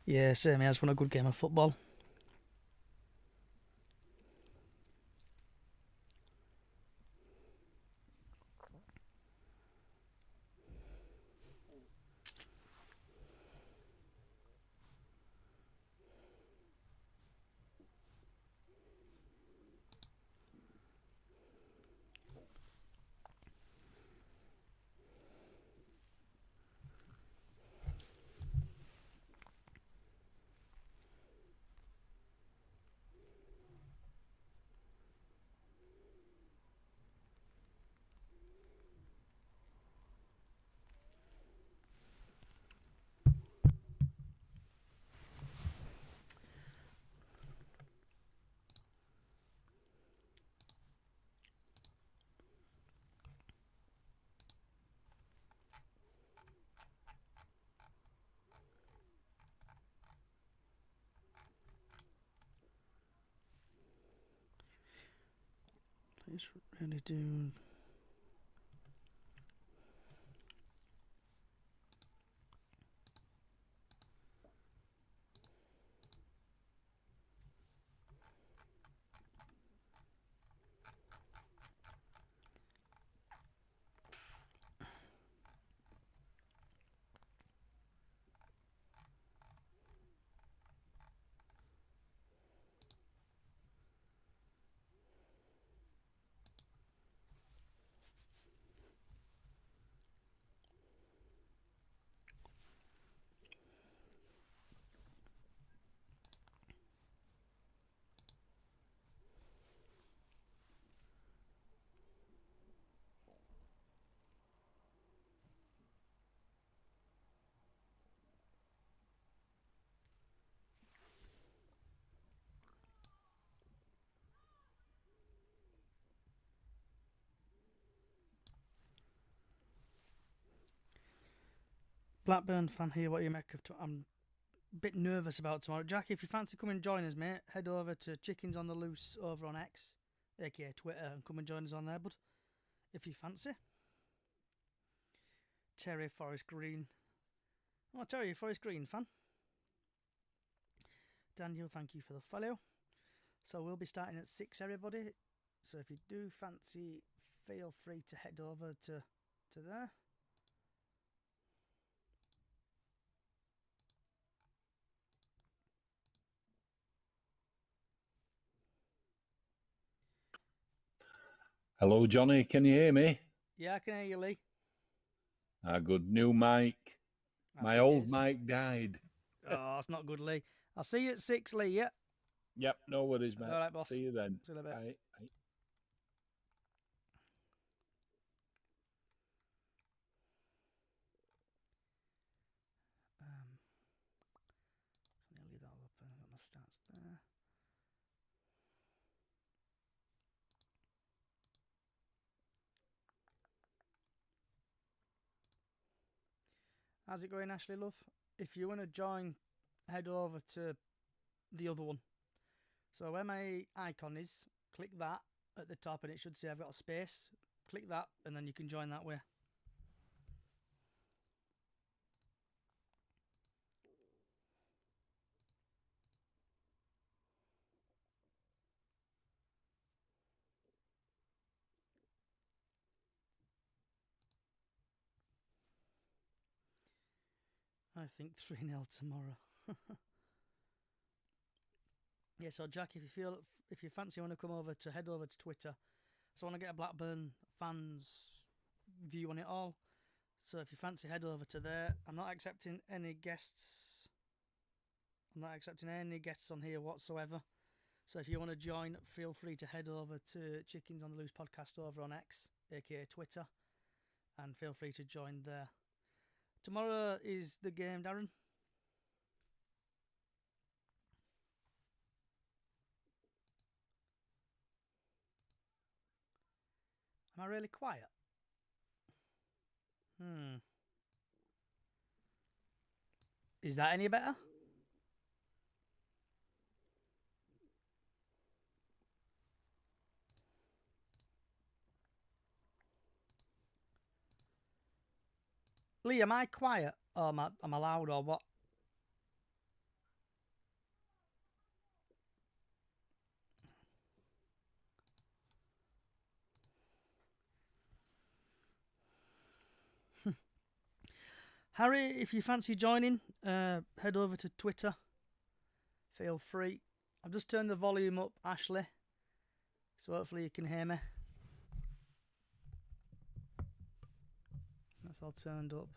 Yeah, same. I just want a good game of football. Please really do. Blackburn fan here. What do you make of? I'm a bit nervous about tomorrow. Jack, if you fancy come and join us, mate, head over to Chickens on the Loose over on X, aka Twitter, and come and join us on there. But if you fancy, Terry Forest Green. Oh, Terry, Forest Green fan. Daniel, thank you for the follow. So we'll be starting at 6, everybody. So if you do fancy, feel free to head over to there. Hello, Johnny. Can you hear me? Yeah, I can hear you, Lee. Good. New mic. My old mic died. Oh, it's not good, Lee. I'll see you at 6, Lee, yeah? Yep, no worries, mate. All right, boss. See you then. See you in a bit. Bye. So I'll leave that open. I've got my stats there. How's it going, Ashley, love? If you want to join, head over to the other one. So where my icon is, click that at the top and it should say I've got a space. Click that and then you can join that way. I think 3-0 tomorrow. Yeah, so Jack, if you fancy, want to come over to head over to Twitter. So I want to get a Blackburn fans view on it all. So if you fancy, head over to there. I'm not accepting any guests. I'm not accepting any guests on here whatsoever. So if you want to join, feel free to head over to Chickens on the Loose podcast over on X, aka Twitter, and feel free to join there. Tomorrow is the game, Darren. Am I really quiet? Is that any better? Lee, am I quiet? Or am I loud or what? Harry, if you fancy joining, head over to Twitter. Feel free. I've just turned the volume up, Ashley, so hopefully you can hear me. That's all turned up.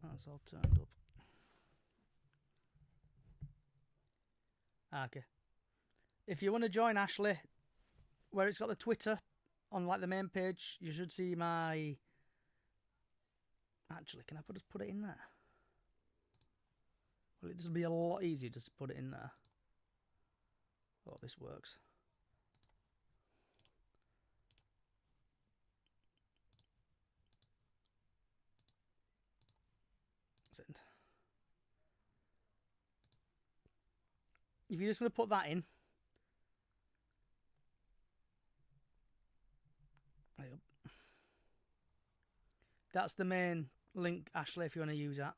That's all turned up. Okay. If you want to join Ashley, where it's got the Twitter on like the main page, you should see my. Actually, can I just put it in there? Well, it just be a lot easier just to put it in there. Oh, this works. Send. If you just want to put that in. That's the main link, Ashley, if you want to use that.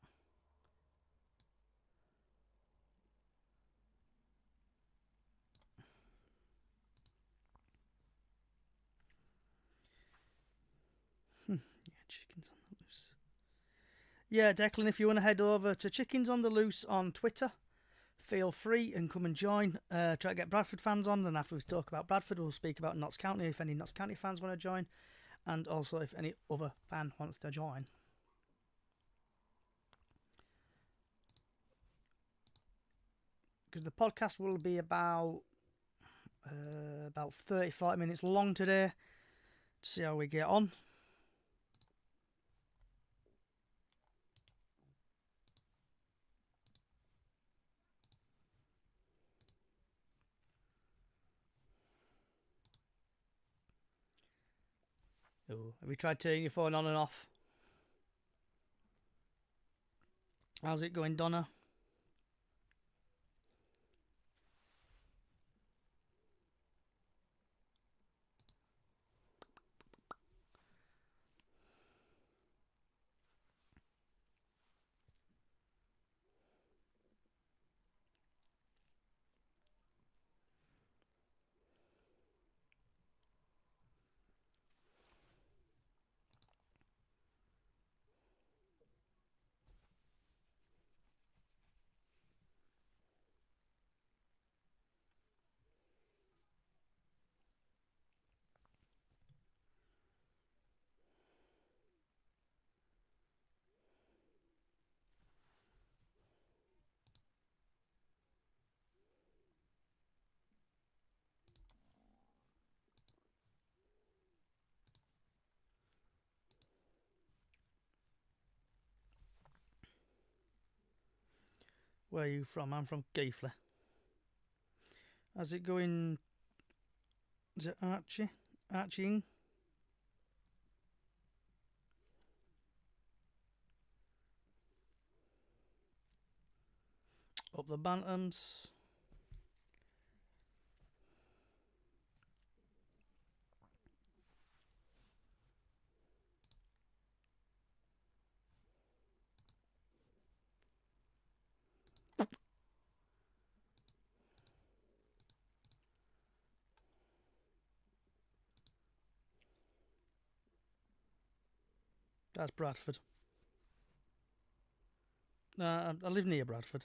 Yeah, Chickens on the Loose. Yeah, Declan, if you want to head over to Chickens on the Loose on Twitter, feel free and come and join. Try to get Bradford fans on, and after we talk about Bradford, we'll speak about Notts County if any Notts County fans want to join, and also if any other fan wants to join. Because the podcast will be about 35 minutes long today. See how we get on. Ooh, have you tried turning your phone on and off? How's it going, Donna? Where are you from? I'm from Keighley. How's it going? Is it Archie? Archie? Up the Bantams. That's Bradford. I live near Bradford.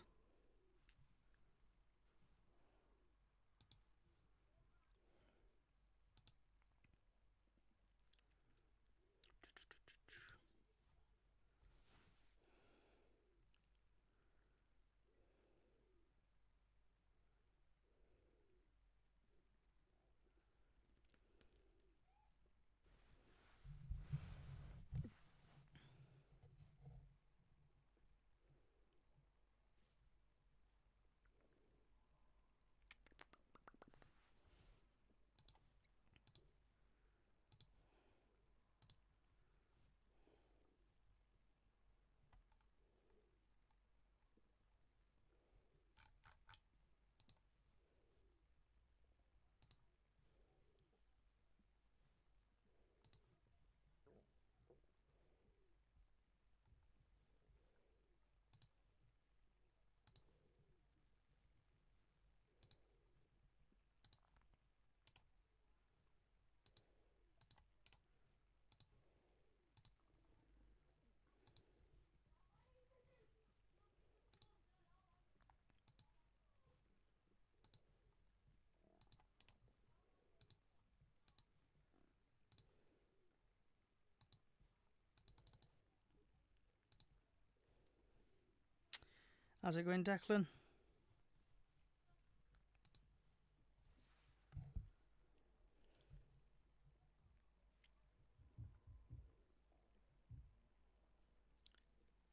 How's it going, Declan?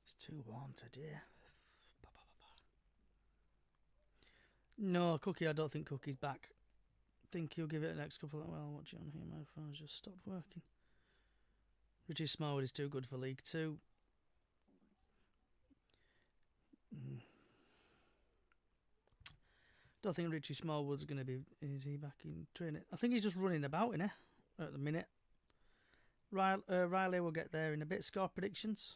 It's too warm today. No, Cookie, I don't think Cookie's back. I think he'll give it the next couple of... Well, watch it on here. My phone's just stopped working. Richie Smallwood is too good for League Two. Don't think Richie Smallwood's going to be... Is he back in training? I think he's just running about, innit? At the minute. Riley will get there in a bit. Score predictions.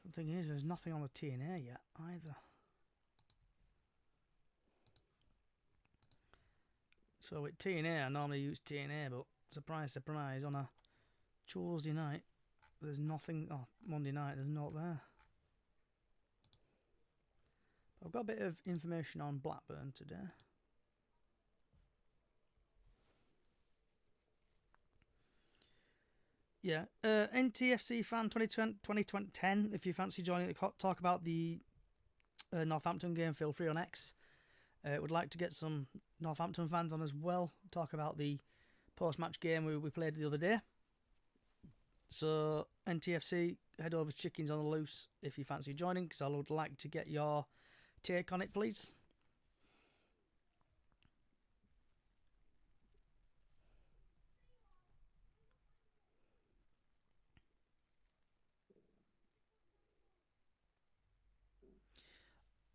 The thing is, there's nothing on the TNA yet either. So with TNA, I normally use TNA, but surprise, surprise, on a Tuesday night, there's nothing. Oh, Monday night, there's not there. I've got a bit of information on Blackburn today. Yeah, NTFC fan 2010. If you fancy joining to talk about the Northampton game, feel free on X. Would like to get some Northampton fans on as well. Talk about the post-match game we played the other day. So NTFC, head over to Chickens on the Loose if you fancy joining, because I would like to get your take on it, please.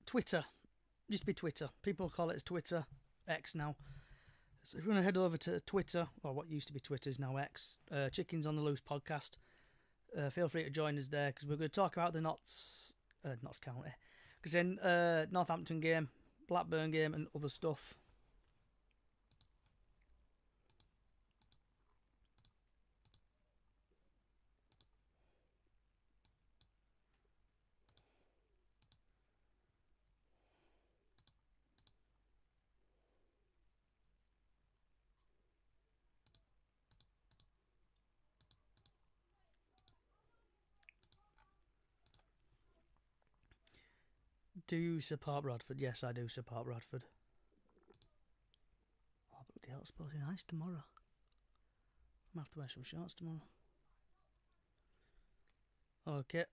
Twitter. Used to be Twitter. People call it Twitter. X now. So if you want to head over to Twitter, or what used to be Twitter is now X, Chickens on the Loose podcast, feel free to join us there, because we're going to talk about the Notts County, because in Northampton game, Blackburn game, and other stuff. Do you support Bradford? Yes, I do support Bradford. Oh, but hell, it's supposed to be nice tomorrow. I'm going to have to wear some shorts tomorrow. Okay.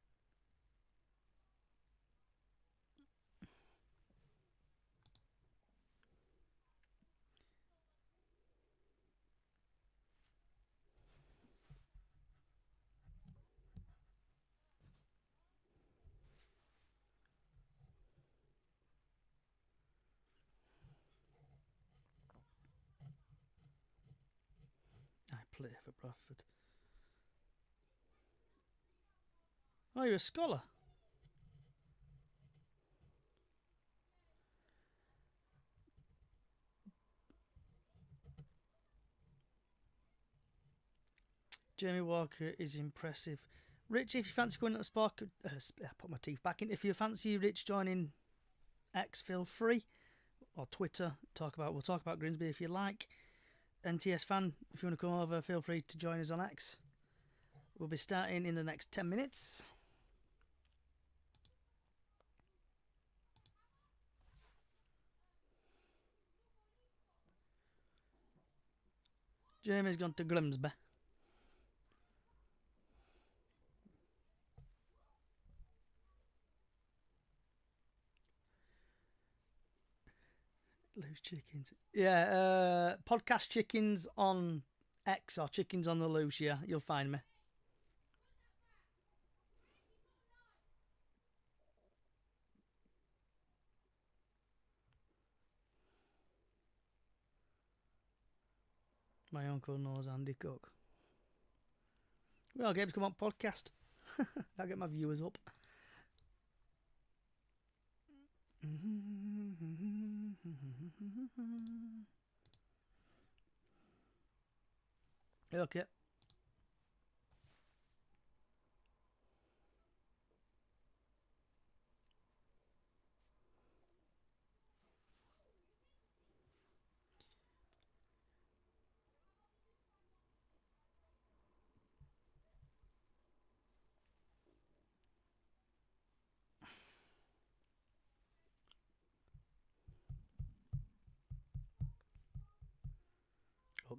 I play for Bradford. Oh, you're a scholar? Jamie Walker is impressive. Rich, if you fancy going to the Spark, put my teeth back in. If you fancy Rich joining X, feel free. Or Twitter, we'll talk about Grimsby if you like. NTS fan, if you want to come over, feel free to join us on X. We'll be starting in the next 10 minutes. Jamie's gone to Grimsby. Loose Chickens. Yeah, podcast Chickens on X or Chickens on the Loose, yeah, you'll find me. My uncle knows Andy Cook. Well, Gabe's come on podcast. I'll get my viewers up. Okay.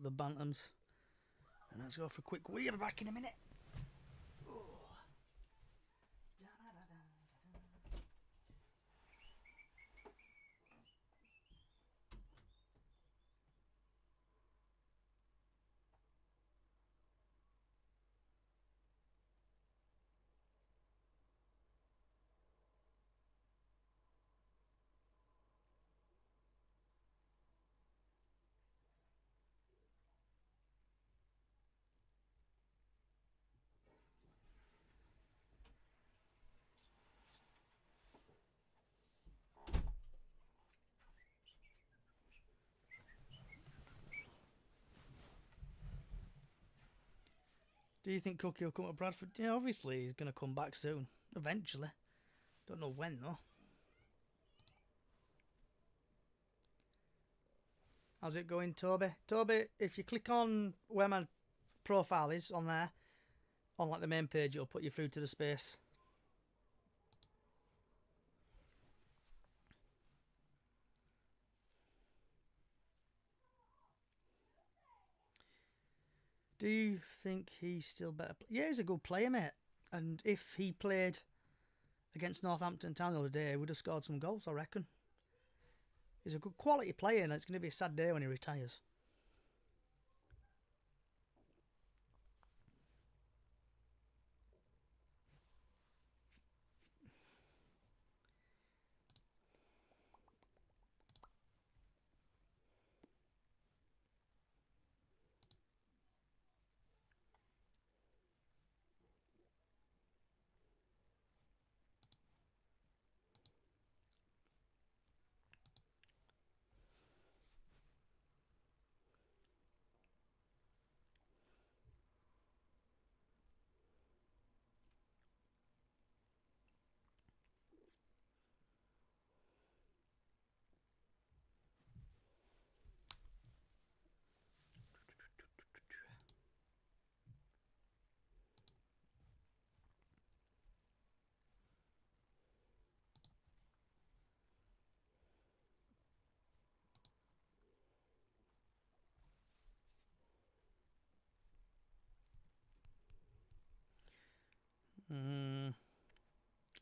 up the bantams. And let's go for a quick wee. I'll be back in a minute. Do you think Cookie will come to Bradford? Yeah, obviously he's going to come back soon. Eventually. Don't know when, though. How's it going, Toby? Toby, if you click on where my profile is on there, on like the main page, it'll put you through to the space. Do you think he's still better? Yeah, he's a good player, mate. And if he played against Northampton Town the other day, he would have scored some goals, I reckon. He's a good quality player, and it's going to be a sad day when he retires.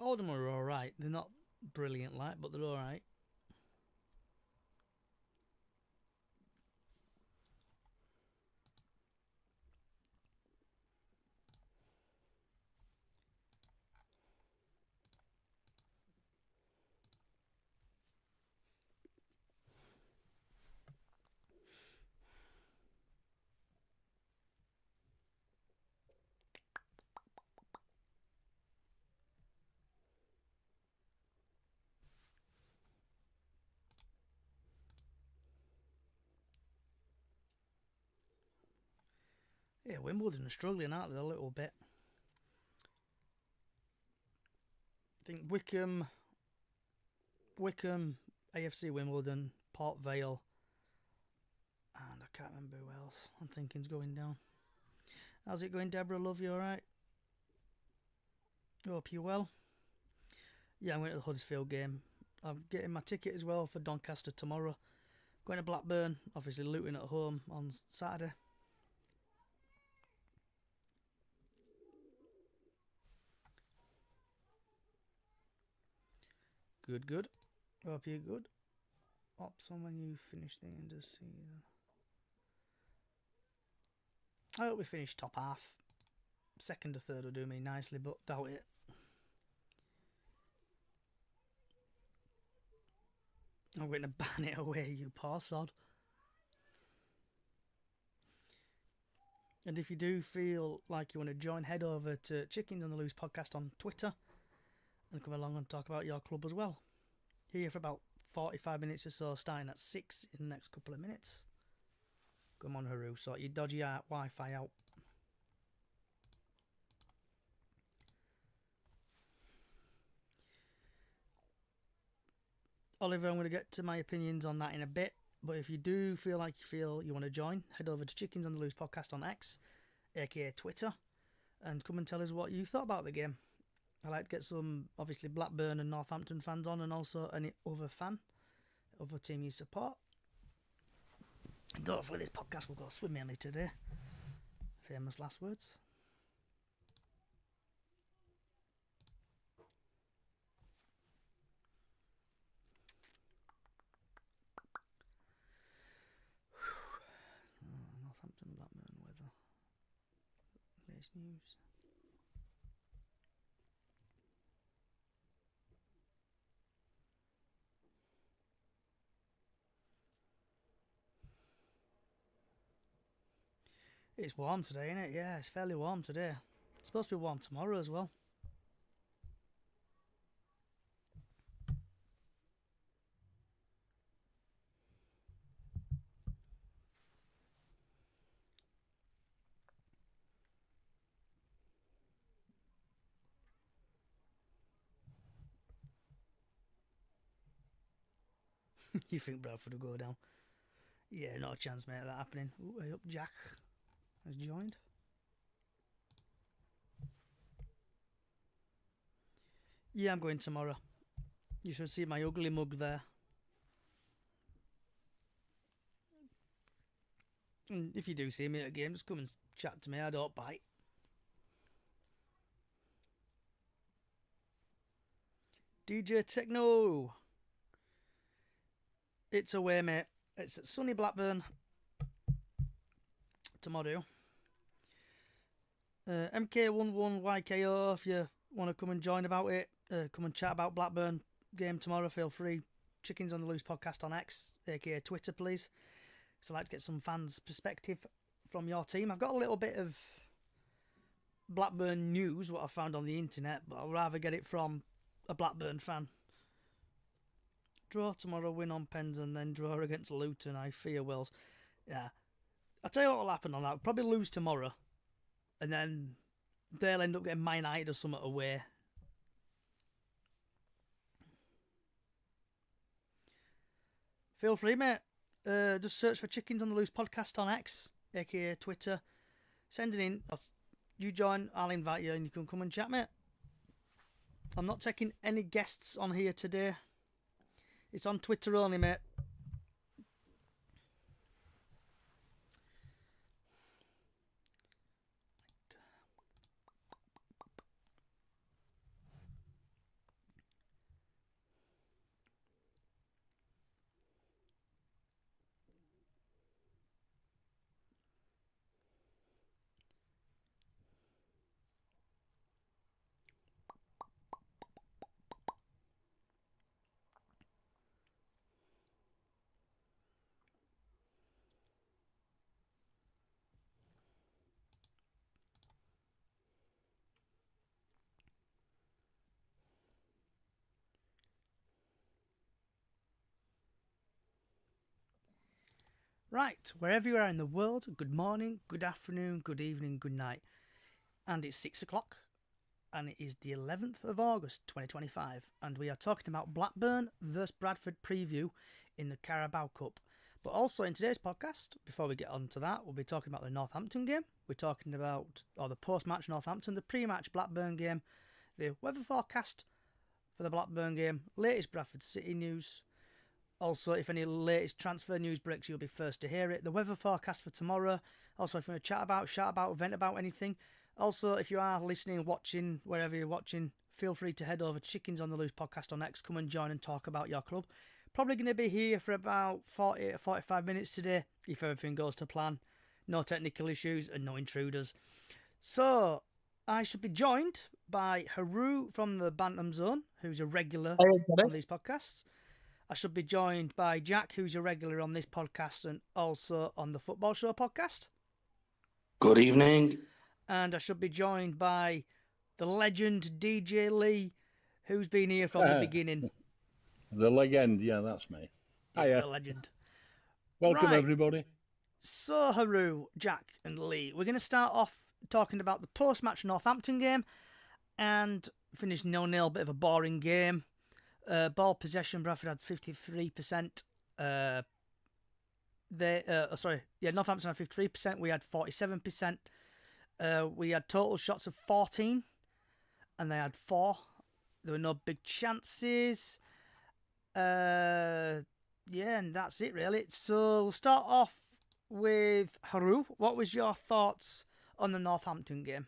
Oldham are alright. They're not brilliant, like, but they're alright. Yeah, Wimbledon are struggling, aren't they, a little bit? I think Wickham, AFC Wimbledon, Port Vale, and I can't remember who else I'm thinking's going down. How's it going, Deborah? Love you, alright? Hope you're well. Yeah, I'm going to the Huddersfield game. I'm getting my ticket as well for Doncaster tomorrow. Going to Blackburn, obviously Luton at home on Saturday. Good. Hope you're good. Ops on when you finish the end of the season. I hope we finish top half. Second or third will do me nicely, but doubt it. I'm going to ban it away, you poor sod. And if you do feel like you want to join, head over to Chickens on the Loose podcast on Twitter and come along and talk about your club as well. Here for about 45 minutes or so, starting at 6 in the next couple of minutes. Come on, Haru, sort your dodgy Wi-Fi out. Oliver, I'm going to get to my opinions on that in a bit. But if you do feel you want to join, head over to Chickens on the Loose podcast on X, aka Twitter, and come and tell us what you thought about the game. I like to get some, obviously, Blackburn and Northampton fans on, and also any other team you support. And hopefully this podcast will go swimmingly today. Famous last words. Northampton, Blackburn weather. Latest news. It's warm today, isn't it? Yeah, it's fairly warm today. It's supposed to be warm tomorrow as well. You think Bradford will go down? Yeah, not a chance, mate, of that happening. Ooh, hey up, Jack has joined. Yeah, I'm going tomorrow. You should see my ugly mug there. And if you do see me at a game, just come and chat to me. I don't bite. DJ Techno. It's away, mate. It's at sunny Blackburn tomorrow. MK11YKO, if you want to come and join about it, come and chat about Blackburn game tomorrow, feel free. Chickens on the Loose podcast on X, aka Twitter, please. So I'd like to get some fans' perspective from your team. I've got a little bit of Blackburn news, what I found on the internet, but I'd rather get it from a Blackburn fan. Draw tomorrow, win on Pens, and then draw against Luton. I fear Wills. Yeah. I'll tell you what will happen on that. We'll probably lose tomorrow, and then they'll end up getting Man United or something away. Feel free, mate. Just search for Chickens on the Loose podcast on X, aka Twitter. Send it in. You join, I'll invite you, and you can come and chat, mate. I'm not taking any guests on here today. It's on Twitter only, mate. Right, wherever you are in the world, good morning, good afternoon, good evening, good night. And it's 6 o'clock, and it is the 11th of August 2025, and we are talking about Blackburn vs Bradford preview in the Carabao Cup. But also in today's podcast, before we get on to that, we'll be talking about the Northampton game. We're talking about the post-match Northampton, the pre-match Blackburn game, the weather forecast for the Blackburn game, latest Bradford City news. Also, if any latest transfer news breaks, you'll be first to hear it. The weather forecast for tomorrow. Also, if you want to chat about, shout about, vent about anything. Also, if you are listening, watching, wherever you're watching, feel free to head over to Chickens on the Loose podcast on X. Come and join and talk about your club. Probably going to be here for about 40 to 45 minutes today, if everything goes to plan. No technical issues and no intruders. So, I should be joined by Haru from the Bantam Zone, who's a regular on these podcasts. I should be joined by Jack, who's a regular on this podcast and also on the Football Show podcast. Good evening. And I should be joined by the legend DJ Lee, who's been here from the beginning. The legend, yeah, that's me. Hiya. The legend. Welcome, everybody. So, Haru, Jack and Lee, we're going to start off talking about the post-match Northampton game and finish 0-0, bit of a boring game. Ball possession, Bradford had 53%. Northampton had 53%. We had 47%. We had total shots of 14, and they had 4. There were no big chances. And that's it really. So we'll start off with Haru. What was your thoughts on the Northampton game?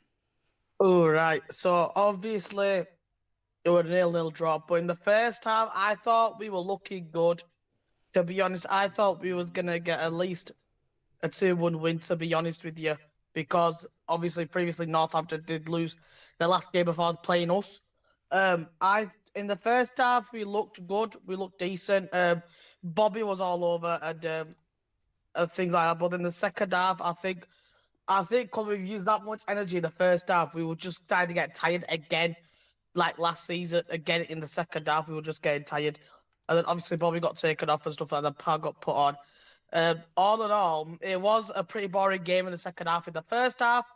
Oh, right. So obviously it was a 0-0 draw, but in the first half, I thought we were looking good. To be honest, I thought we was gonna get at least a 2-1 win. To be honest with you, because obviously previously Northampton did lose the last game before playing us. I in the first half we looked good, we looked decent. Bobby was all over and things like that. But in the second half, I think because we've used that much energy in the first half, we were just starting to get tired again. Like last season, again in the second half, we were just getting tired. And then obviously Bobby got taken off and stuff like that. Pan got put on. All in all, it was a pretty boring game in the second half. In the first half,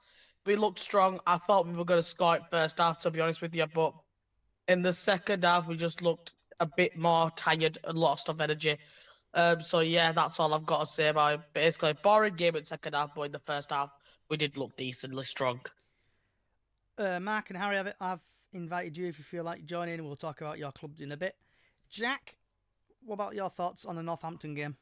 we looked strong. I thought we were going to score it first half, to be honest with you. But in the second half, we just looked a bit more tired and lost of energy. So yeah, that's all I've got to say about it. Basically, a boring game in the second half, but in the first half, we did look decently strong. Mark and Harry, I've invited you if you feel like joining. We'll talk about your clubs in a bit. Jack, what about your thoughts on the Northampton game?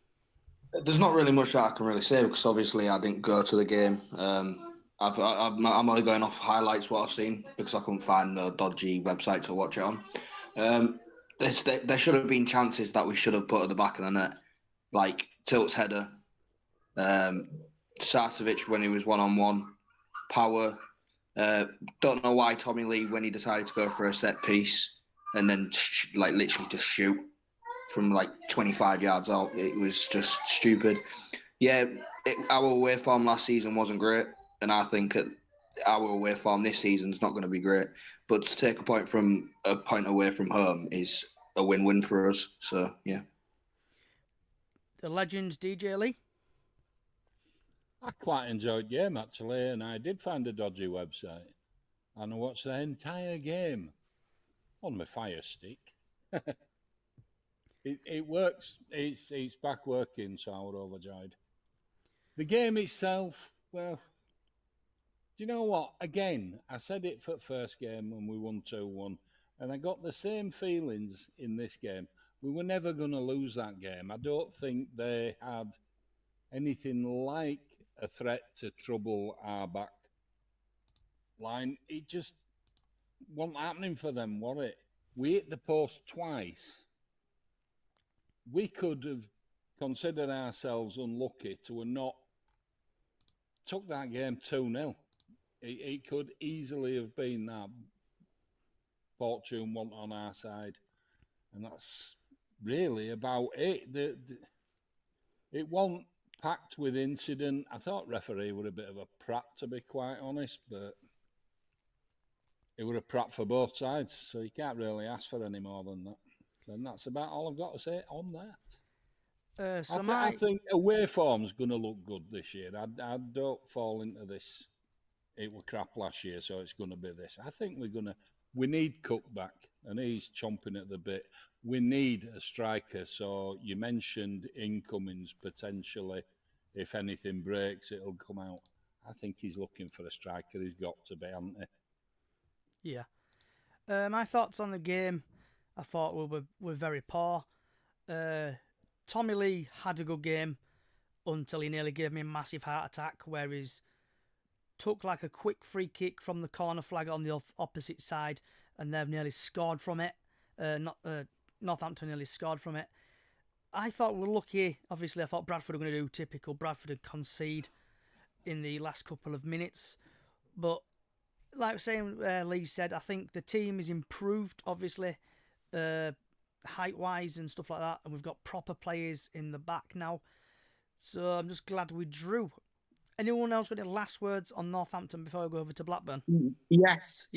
There's not really much that I can really say because obviously I didn't go to the game. I'm only going off highlights what I've seen because I couldn't find a dodgy website to watch it on. There should have been chances that we should have put at the back of the net, like Tilt's header, Sarcevic when he was 1-on-1, Power. Don't know why Tommy Lee, when he decided to go for a set piece and then literally just shoot from like 25 yards out, it was just stupid. Yeah, our away form last season wasn't great, and I think our away form this season is not going to be great. But to take a point away from home is a win-win for us. So yeah. The legend DJ Lee. I quite enjoyed the game actually, and I did find a dodgy website, and I watched the entire game on my Fire Stick. It works. It's back working, so I was overjoyed. The game itself, well, do you know what? Again, I said it for the first game when we won 2-1, and I got the same feelings in this game. We were never going to lose that game. I don't think they had anything like a threat to trouble our back line. It just wasn't happening for them, was it? We hit the post twice. We could have considered ourselves unlucky to have not took that game 2-0. It could easily have been that. Fortune wasn't on our side. And that's really about it. It wasn't packed with incident. I thought referee were a bit of a prat, to be quite honest, but it were a prat for both sides, so you can't really ask for any more than that. And that's about all I've got to say on that. I think away form's going to look good this year. I don't fall into this, it were crap last year, so it's going to be this. I think we need Cook back, and he's chomping at the bit. We need a striker, so you mentioned incomings potentially. If anything breaks, it'll come out. I think he's looking for a striker. He's got to be, hasn't he? Yeah. My thoughts on the game, I thought were very poor. Tommy Lee had a good game until he nearly gave me a massive heart attack, where he's took like a quick free kick from the corner flag on the opposite side, and they've nearly scored from it. Northampton nearly scored from it. I thought we were lucky. Obviously, I thought Bradford were going to do typical Bradford and concede in the last couple of minutes. But like Lee said, I think the team is improved, obviously, height-wise and stuff like that. And we've got proper players in the back now. So I'm just glad we drew. Anyone else got any last words on Northampton before I go over to Blackburn? Yes.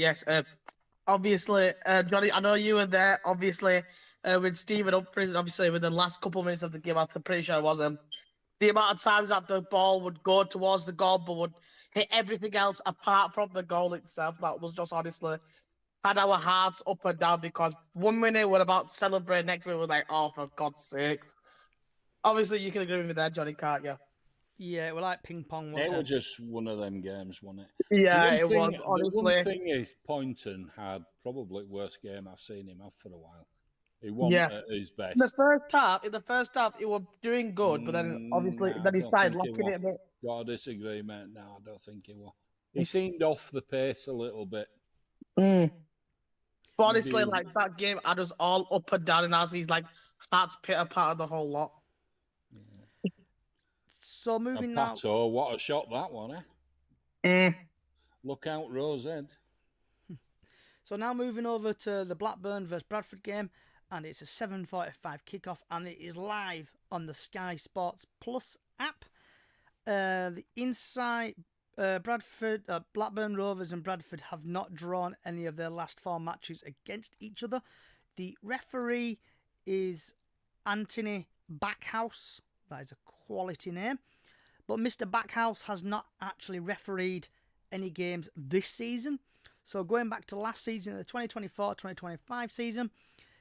Obviously, Johnny, I know you were there, obviously, with Stephen up for obviously, with the last couple of minutes of the game, I'm pretty sure it was the amount of times that the ball would go towards the goal but would hit everything else apart from the goal itself. That was just honestly had our hearts up and down, because 1 minute we're about to celebrate, next minute we're like, oh, for God's sakes. Obviously, you can agree with me there, Johnny, can't you? Yeah, we're like ping pong. It was just one of them games, wasn't it? Yeah, it was, honestly. The one thing is, Poynton had probably the worst game I've seen him have for a while. He wasn't at his best. In the first half, he was doing good, but then obviously No, then he I don't started think he locking it a was. bit. Got to disagree, mate. No, I don't think he was. He seemed off the pace a little bit. Mm. But honestly, Maybe like that game, I was all up and down, and as he's like hearts pitter patter the whole lot. So moving and now. Pato, what a shot that one, eh? Mm. Look out, Rosehead. So now moving over to the Blackburn versus Bradford game, and it's a 7:45 kickoff, and it is live on the Sky Sports Plus app. The inside Blackburn Rovers and Bradford have not drawn any of their last 4 matches against each other. The referee is Anthony Backhouse. That is a quality name. But Mr. Backhouse has not actually refereed any games this season. So going back to last season, the 2024-2025 season,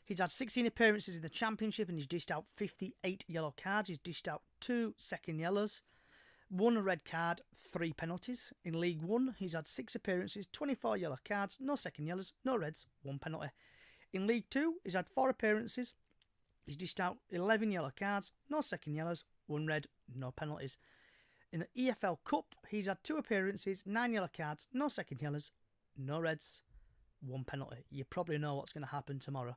he's had 16 appearances in the Championship and he's dished out 58 yellow cards. He's dished out 2 second yellows, 1 red card, 3 penalties. In League One, he's had 6 appearances, 24 yellow cards, no second yellows, no reds, 1 penalty. In League Two, he's had 4 appearances. He's dished out 11 yellow cards, no second yellows, 1 red, no penalties. In the EFL Cup, he's had 2 appearances, 9 yellow cards, no second yellows, no reds, 1 penalty. You probably know what's going to happen tomorrow.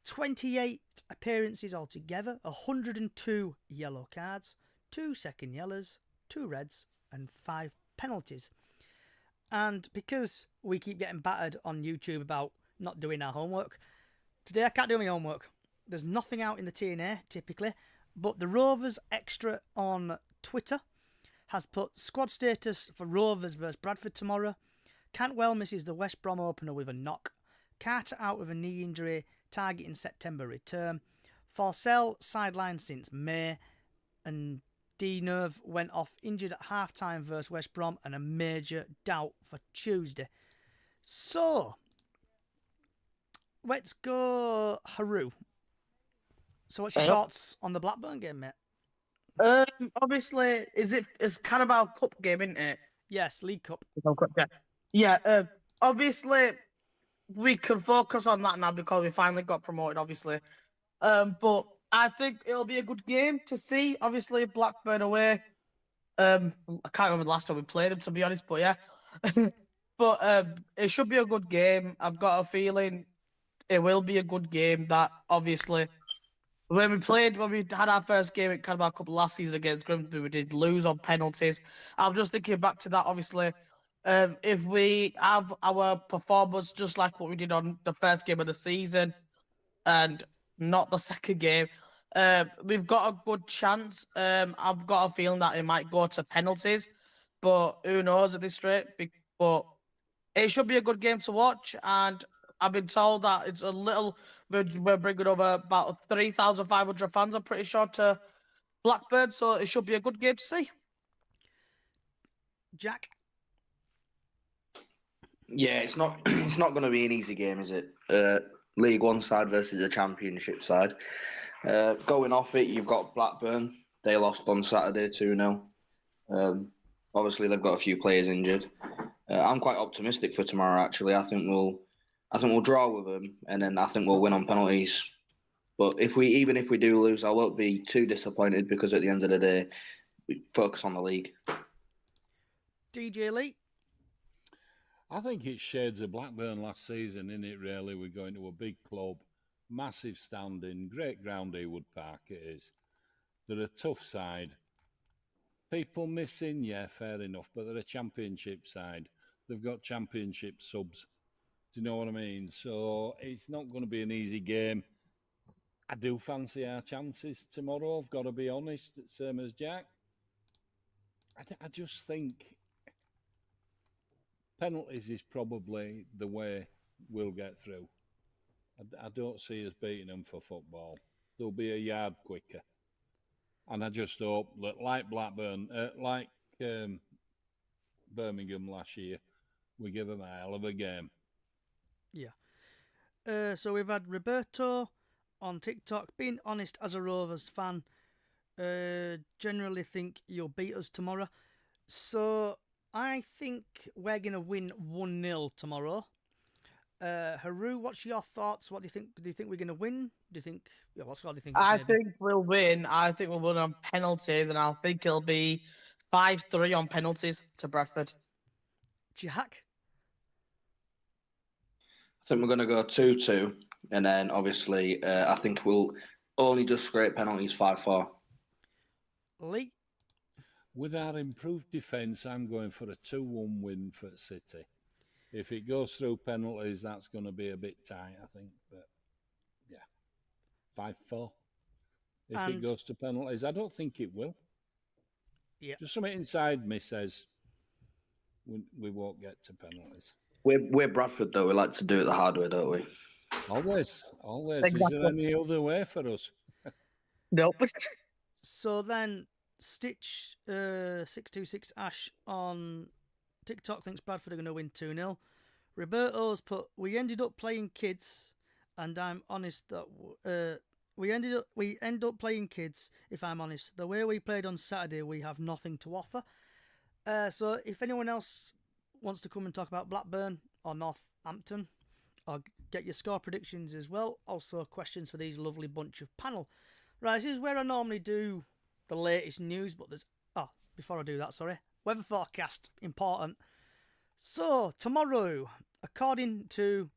28 appearances altogether, 102 yellow cards, 2 second yellows, 2 reds, and 5 penalties. And because we keep getting battered on YouTube about not doing our homework, today I can't do my homework. There's nothing out in the TNA, typically, but the Rovers Extra on Twitter has put squad status for Rovers versus Bradford tomorrow. Cantwell misses the West Brom opener with a knock. Carter out with a knee injury, targeting September return. Forsell sidelined since May. And D-Nerve went off injured at half-time versus West Brom and a major doubt for Tuesday. So, let's go Haru. So what's your thoughts on the Blackburn game, mate? Obviously, it's Carabao Cup game, isn't it? Yes, League Cup. Yeah. Obviously, we can focus on that now because we finally got promoted. Obviously, but I think it'll be a good game to see. Obviously, Blackburn away. I can't remember the last time we played them, to be honest. But yeah, but it should be a good game. I've got a feeling it will be a good game. That obviously. When we had our first game at Carabao Cup last season against Grimsby, we did lose on penalties. I'm just thinking back to that, obviously. If we have our performance just like what we did on the first game of the season and not the second game, we've got a good chance. I've got a feeling that it might go to penalties, but who knows at this rate. But it should be a good game to watch, and I've been told that it's a little. We're bringing over about 3,500 fans, I'm pretty sure, to Blackburn, so it should be a good game to see. Jack? Yeah, it's not it's not going to be an easy game, is it? League One side versus the Championship side. Going off it, you've got Blackburn. They lost on Saturday 2-0. Obviously, they've got a few players injured. I'm quite optimistic for tomorrow. Actually, I think we'll draw with them, and then I think we'll win on penalties. But even if we do lose, I won't be too disappointed because at the end of the day, we focus on the league. DJ Lee? I think it's shades of Blackburn last season, isn't it, really? We're going to a big club, massive standing, great ground, Ewood Park it is. They're a tough side. People missing, yeah, fair enough, but they're a Championship side. They've got Championship subs. Do you know what I mean? So it's not going to be an easy game. I do fancy our chances tomorrow, I've got to be honest, same as Jack. I just think penalties is probably the way we'll get through. I don't see us beating them for football. They'll be a yard quicker. And I just hope that, like Blackburn, Birmingham last year, we give them a hell of a game. Yeah. So we've had Roberto on TikTok. Being honest, as a Rovers fan, generally think you'll beat us tomorrow. So I think we're going to win 1-0 tomorrow. Haru, what's your thoughts? What do you think? Do you think we're going to win? Do you think? Yeah, what score do you think? I It's gonna think we'll win. I think we'll win on penalties, and I think it'll be 5-3 on penalties to Bradford. be? Jack. I think we're going to go 2-2, and then obviously I think we'll only just scrape penalties 5-4. Lee. With our improved defence, I'm going for a 2-1 win for City. If it goes through penalties, that's going to be a bit tight, I think. But yeah, 5-4. If it And- goes to penalties, I don't think it will. Yeah. Just something inside me says we won't get to penalties. We're Bradford though. We like to do it the hard way, don't we? Always. Exactly. Is there any other way for us? Nope. So then, Stitch 626 Ash on TikTok thinks Bradford are going to win 2-0. Roberto's put, we ended up playing kids, and I'm honest that we end up playing kids. If I'm honest, the way we played on Saturday, we have nothing to offer. So if anyone else wants to come and talk about Blackburn or Northampton, or get your score predictions as well, also questions for these lovely bunch of panel. Right, this is where I normally do the latest news, but there's... Oh, before I do that, sorry. Weather forecast, important. So, tomorrow, according to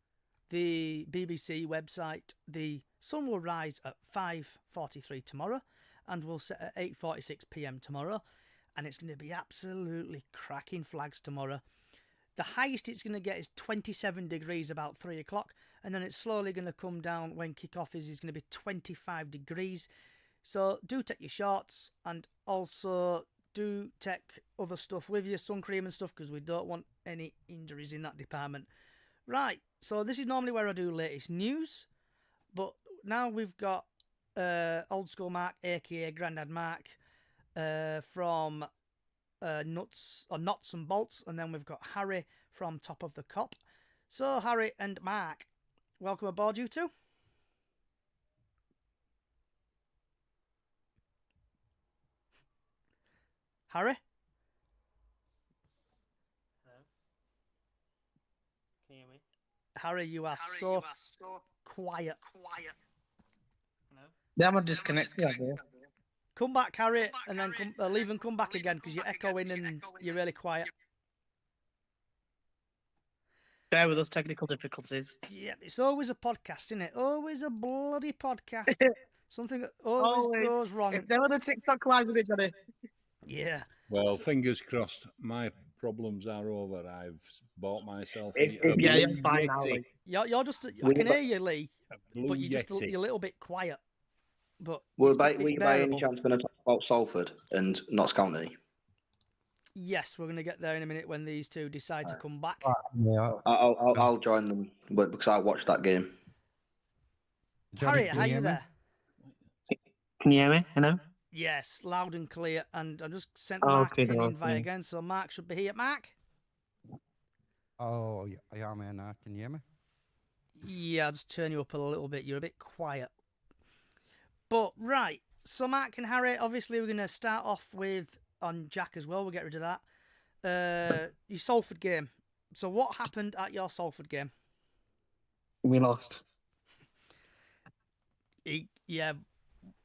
the BBC website, the sun will rise at 5:43 tomorrow and will set at 8:46 p.m. tomorrow. And it's going to be absolutely cracking flags tomorrow. The highest it's going to get is 27 degrees about 3 o'clock, and then it's slowly going to come down when kick-off is going to be 25 degrees. So do take your shorts, and also do take other stuff with you, sun cream and stuff, because we don't want any injuries in that department. Right, so this is normally where I do latest news, but now we've got Old School Mark, aka Grandad Mark, from Nuts and Bolts, and then we've got Harry from Top of the Cop. So Harry and Mark, welcome aboard, you two. Harry? Hello? Can you hear me? Harry, you are so quiet. Hello? Them are disconnected. Come back, Harry, and then leave and come back again, because you're echoing and you're really quiet. Bear with us, technical difficulties. Yeah, it's always a podcast, isn't it? Always a bloody podcast. Something that always goes wrong. If there were the TikTok lives with each other. Yeah. Well, fingers crossed. My problems are over. I've bought myself If- a if- Yeah, blue you're fine now, Yeti. Lee. You're just... I Will can you hear you, Lee, A blue but you're Yeti. a little bit quiet. But Were it's you by any bearable. chance going to talk about Salford and Notts County? Yes, we're going to get there in a minute when these two decide to come back. Yeah. I'll join them, but because I watched that game. Harry, can are hear you me? there? Can you hear me? Hello? Yes, loud and clear. And I just sent Oh, Mark okay, an okay. invite again, so Mark should be here. Mark? Oh, yeah, I am here now. Can you hear me? Yeah, I'll just turn you up a little bit. You're a bit quiet. But, right. So, Mark and Harry, obviously, we're going to start off with, on Jack as well, we'll get rid of that. Your Salford game. So, what happened at your Salford game? We lost. Yeah.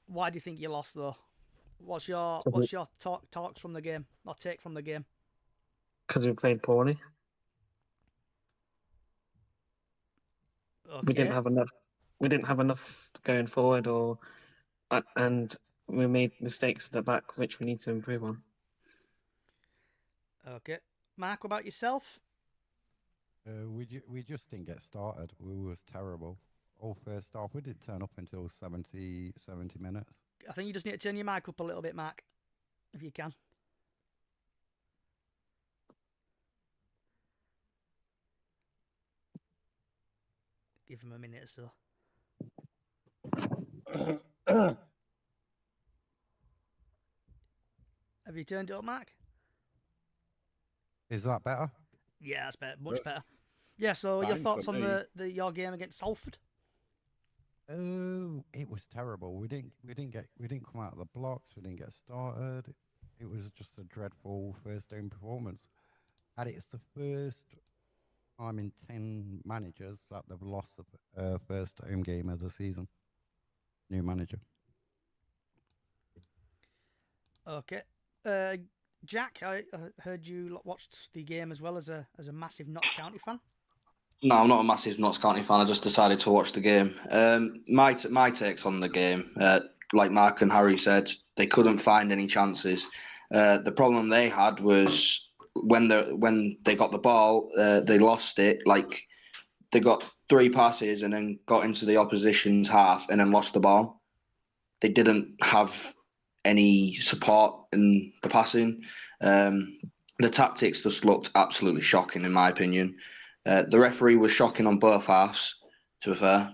Why do you think you lost, though? What's your talks from the game, or take from the game? Because we played poorly. Okay. We didn't have enough. We didn't have enough going forward, and we made mistakes at the back, which we need to improve on. Okay. Mark, what about yourself? We just didn't get started. We was terrible. All first half, we didn't turn up until 70 minutes. I think you just need to turn your mic up a little bit, Mark, if you can. Give him a minute or so. Have you turned it up, Mark? Is that better? Yeah, that's better, much better. Yeah, so your Fine thoughts for on me. your game against Salford? Oh, it was terrible. We didn't come out of the blocks. We didn't get started. It was just a dreadful first game performance. And it's the first time in 10 managers that they've lost the first home game of the season. New manager. Okay. Jack, I heard you watched the game as well as a massive Notts County fan. No, I'm not a massive Notts County fan. I just decided to watch the game. My takes on the game, like Mark and Harry said, they couldn't find any chances. The problem they had was when they got the ball, they lost it. Like they got 3 passes and then got into the opposition's half and then lost the ball. They didn't have any support in the passing. The tactics just looked absolutely shocking, in my opinion. The referee was shocking on both halves, to be fair,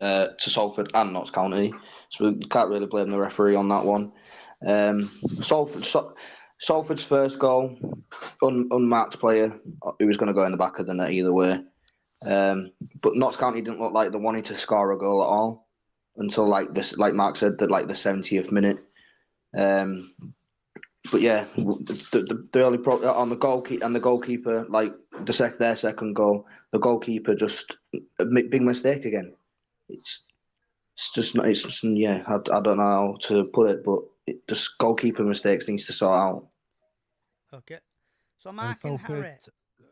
to Salford and Notts County. So we can't really blame the referee on that one. Salford's first goal, unmarked player, who was going to go in the back of the net either way. But Notts County didn't look like they wanted to score a goal at all until like Mark said, that like the 70th minute. But yeah, the early on the goalkeeper, like their second goal, the goalkeeper just a big mistake again. It's just not. It's just, yeah. I don't know how to put it, but just goalkeeper mistakes needs to sort out. Okay. So Mark and Harry.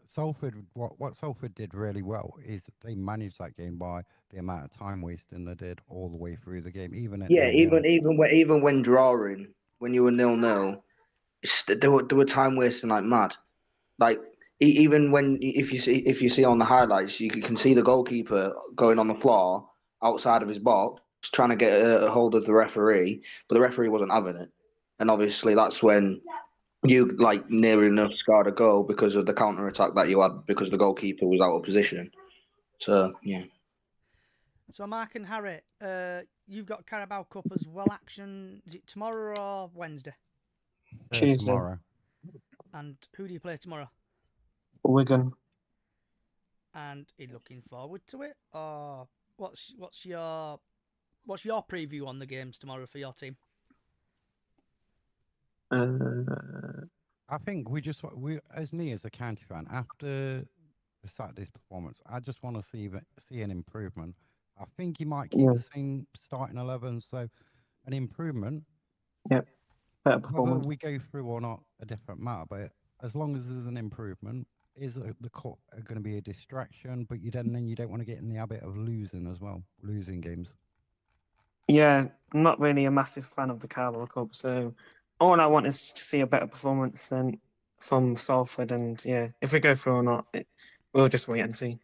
Salford, what Salford did really well is they managed that game by the amount of time wasting they did all the way through the game, even at 0-0. even when drawing, when you were 0-0. They were time wasting like mad. Like even when if you see on the highlights, you can see the goalkeeper going on the floor outside of his box trying to get a hold of the referee, but the referee wasn't having it. And obviously that's when you like near enough scored a goal because of the counter attack that you had because the goalkeeper was out of position. So yeah. So Mark and Harry, you've got Carabao Cup as well. Action, is it tomorrow or Wednesday? Tuesday. Tomorrow. And who do you play tomorrow? Wigan. And are you looking forward to it, or what's your preview on the games tomorrow for your team? I think we as me as a county fan, after the Saturday's performance, I just want to see an improvement. I think he might keep the same starting 11, so an improvement. Yep. Better Whether performance. we go through or not, a different matter. But as long as there's an improvement, the cup going to be a distraction? But then you don't want to get in the habit of losing as well, losing games. Yeah, I'm not really a massive fan of the Carabao Cup, so all I want is to see a better performance than from Salford. And yeah, if we go through or not, we'll just wait and see.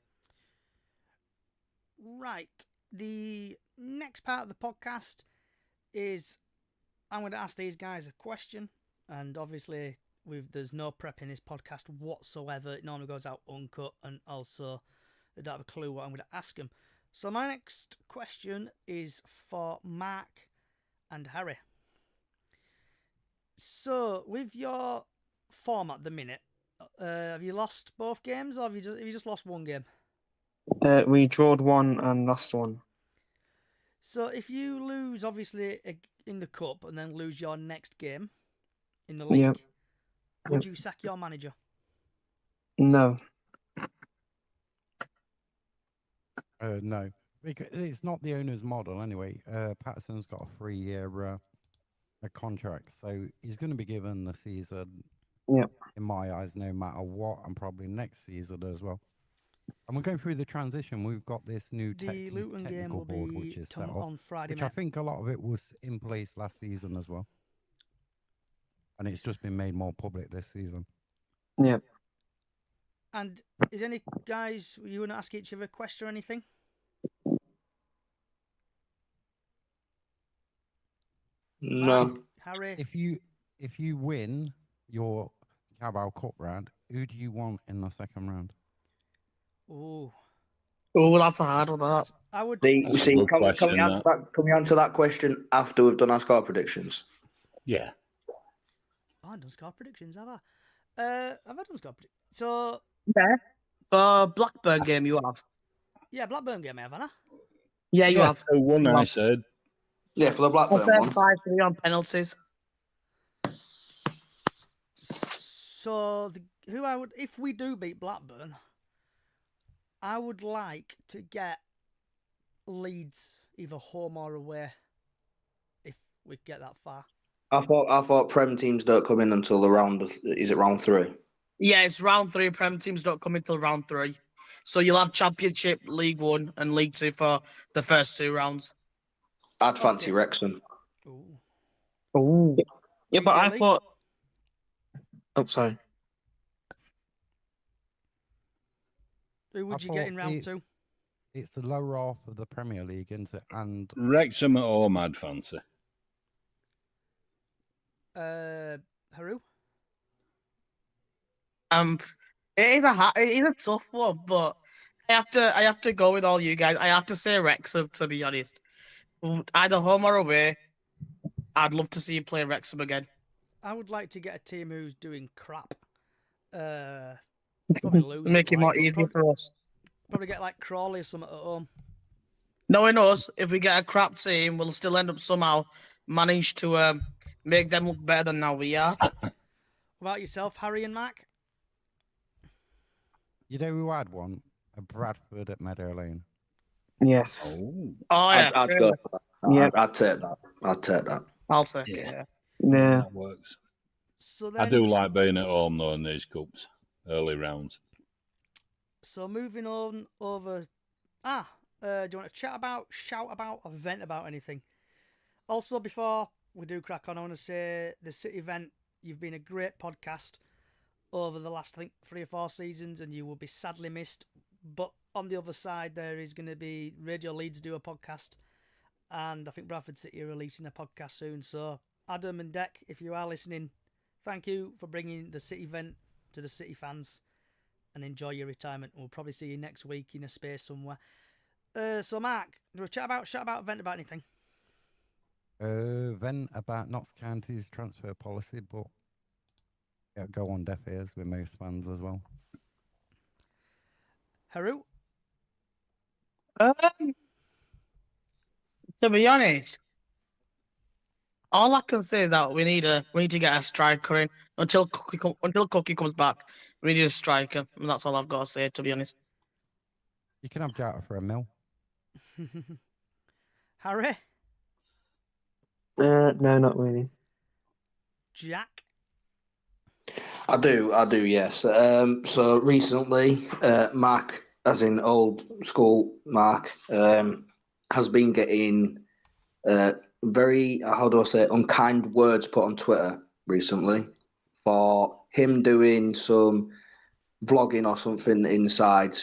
Right. The next part of the podcast is I'm going to ask these guys a question, and obviously there's no prep in this podcast whatsoever. It normally goes out uncut, and also they don't have a clue what I'm going to ask them. So my next question is for Mark and Harry. So with your form at the minute, have you lost both games, or have you just lost one game? We drawed one and lost one. So if you lose, obviously, in the cup and then lose your next game in the league, would you sack your manager? No. No. Because it's not the owner's model anyway. Patterson's got a 3-year a contract, so he's going to be given the season. Yeah. In my eyes, no matter what, and probably next season as well. And we're going through the transition. We've got this new Luton game technical will board, be which is set up, on Friday, which I think a lot of it was in place last season as well, and it's just been made more public this season. Yeah. And is any guys you want to ask each other a question or anything? No. Mark, Harry. If you win your Carabao Cup round, who do you want in the second round? Oh, that's a hard one. That. I would. Can we answer that question after we've done our score predictions? Yeah. I haven't done score predictions, have I? Have I done score predictions? So Yeah. For Blackburn game, you have. Yeah, Blackburn game, haven't I? Yeah, you have. 2-1, I said. Yeah, for the Blackburn one. 5-3 on penalties. So if we do beat Blackburn, I would like to get Leeds either home or away, if we get that far. I thought Prem teams don't come in until the round of, is it round 3? Yeah, it's round 3. Prem teams don't come until round 3. So you'll have Championship, League 1 and League 2 for the first 2 rounds. I'd fancy Okay. Wrexham. Ooh. Oh. Yeah, but DJ I Lee? thought. Oh, sorry. Who would I you get thought in round 2? It's the lower half of the Premier League, isn't it? And Wrexham at home, I'd fancy. Haru? It is a tough one, but I have to go with all you guys. I have to say Wrexham, to be honest. Either home or away. I'd love to see you play Wrexham again. I would like to get a team who's doing crap. Probably lose. Make it more easier for us. Probably get like Crawley or something at home. Knowing us, if we get a crap team, we'll still end up somehow manage to make them look better than now we are. What about yourself, Harry and Mac? you know who had one? A Bradford at Meadow Lane. Yes. Oh. Oh yeah, I'd go for that. Yeah. I'd take that. I'd take that. I'll take it. Yeah. Yeah. Yeah. That works. So I then, do like being at home though in these cups, early rounds. So moving on over. Do you want to shout about, or vent about anything? Also, before we do crack on, I want to say the City event. You've been a great podcast over the last, I think, 3 or 4 seasons, and you will be sadly missed. But on the other side, there is going to be Radio Leeds do a podcast, and I think Bradford City are releasing a podcast soon. So Adam and Deck, if you are listening, thank you for bringing the City event to the City fans, and enjoy your retirement. We'll probably see you next week in a space somewhere. So Mark, do you want to chat about, vent about anything? Vent about Notts County's transfer policy, but it'll go on deaf ears with most fans as well. Haru? To be honest, all I can say is that we need to get a striker in until Cookie comes back. We need a striker, and that's all I've got to say. To be honest, You can have Jota for a mil. Harry? No, not really. Jack? I do, yes. So recently, Mark, as in old school Mark, has been getting very, how do I say, unkind words put on Twitter recently for him doing some vlogging or something inside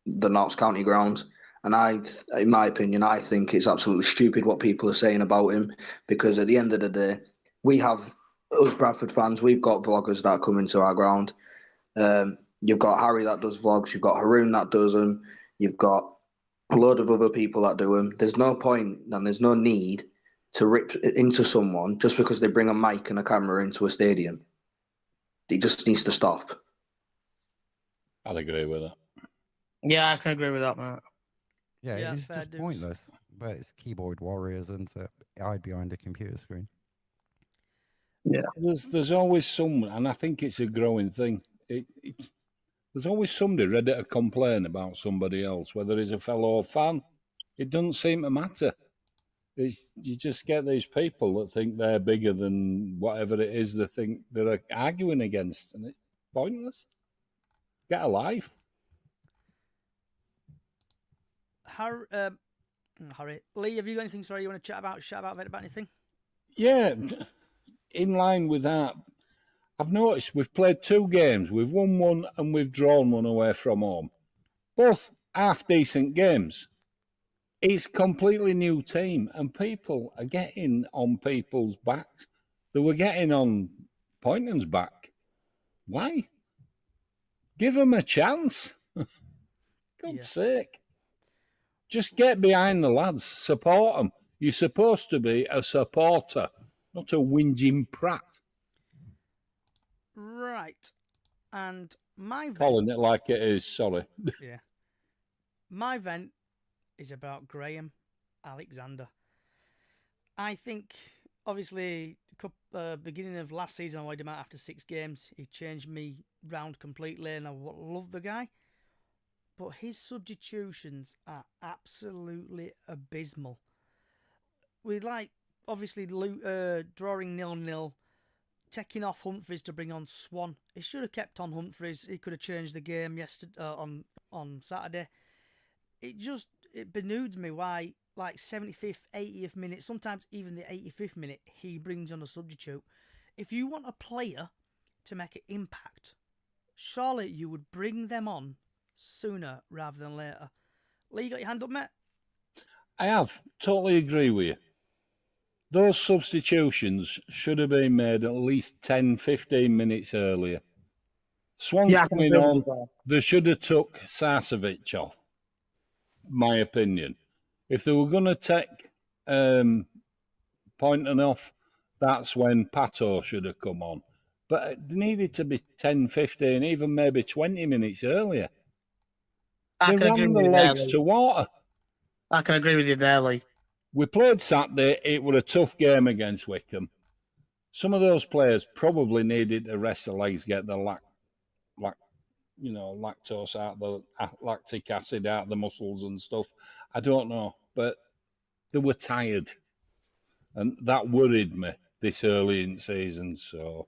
the Notts County ground. And in my opinion, I think it's absolutely stupid what people are saying about him, because at the end of the day, we have, us Bradford fans, we've got vloggers that come into our ground. You've got Harry that does vlogs, you've got Haroon that does them, you've got a load of other people that do them. There's no point and there's no need to rip into someone just because they bring a mic and a camera into a stadium. It just needs to stop. I'd agree with that. yeah, I can agree with that, mate. Yeah, Yeah, it's fair just dues. pointless. But it's keyboard warriors and hide behind a computer screen. There's always someone, and I think it's a growing thing. There's always somebody ready to complain about somebody else, whether he's a fellow fan. It doesn't seem to matter. You just get these people that think they're bigger than whatever it is they think they're arguing against, and it's pointless. Get a life. Harry, Lee, have you got anything? Sorry, you want to chat about anything? Yeah, in line with that, I've noticed we've played 2 games. We've won one and we've drawn one away from home. Both half-decent games. It's a completely new team, and people are getting on people's backs. They were getting on Poynton's back. Why? Give them a chance. God's sake. Just get behind the lads. Support them. You're supposed to be a supporter, not a whinging prat. Right. And my vent... Calling it like it is, sorry. Yeah. My vent is about Graham Alexander. I think, obviously, beginning of last season, I wanted him out after 6 games. He changed me round completely, and I love the guy. but his substitutions are absolutely abysmal. We obviously drawing 0-0, taking off Humphries to bring on Swan. He should have kept on Humphries. He could have changed the game yesterday on Saturday. It benudes me why 75th, 80th minute, sometimes even the 85th minute, he brings on a substitute. If you want a player to make an impact, surely you would bring them on sooner rather than later. Lee, you got your hand up, mate? I have. Totally agree with you. Those substitutions should have been made at least 10, 15 minutes earlier. Swan's coming on. They should have took Sarcevic off, my opinion. If they were going to take Poynton off, that's when Pato should have come on. But it needed to be 10, 15, even maybe 20 minutes earlier. They ran the legs to water. I can agree with you there, Lee. We played Saturday. It was a tough game against Wickham. Some of those players probably needed to rest the legs, get the lactose out, the lactic acid out of the muscles and stuff. I don't know, but they were tired, and that worried me this early in the season. So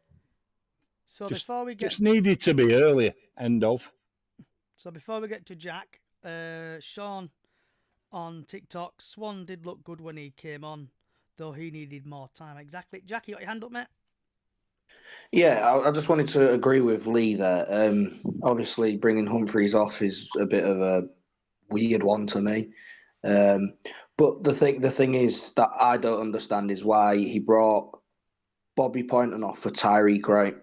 before we get, just needed to be earlier. End of. So before we get to Jack, Sean on TikTok, Swan did look good when he came on, though he needed more time. Exactly. Jack, you got your hand up, mate? Yeah, I just wanted to agree with Lee there. Obviously, bringing Humphries off is a bit of a weird one to me. But the thing is that I don't understand is why he brought Bobby Poynton off for Tyreek Wright.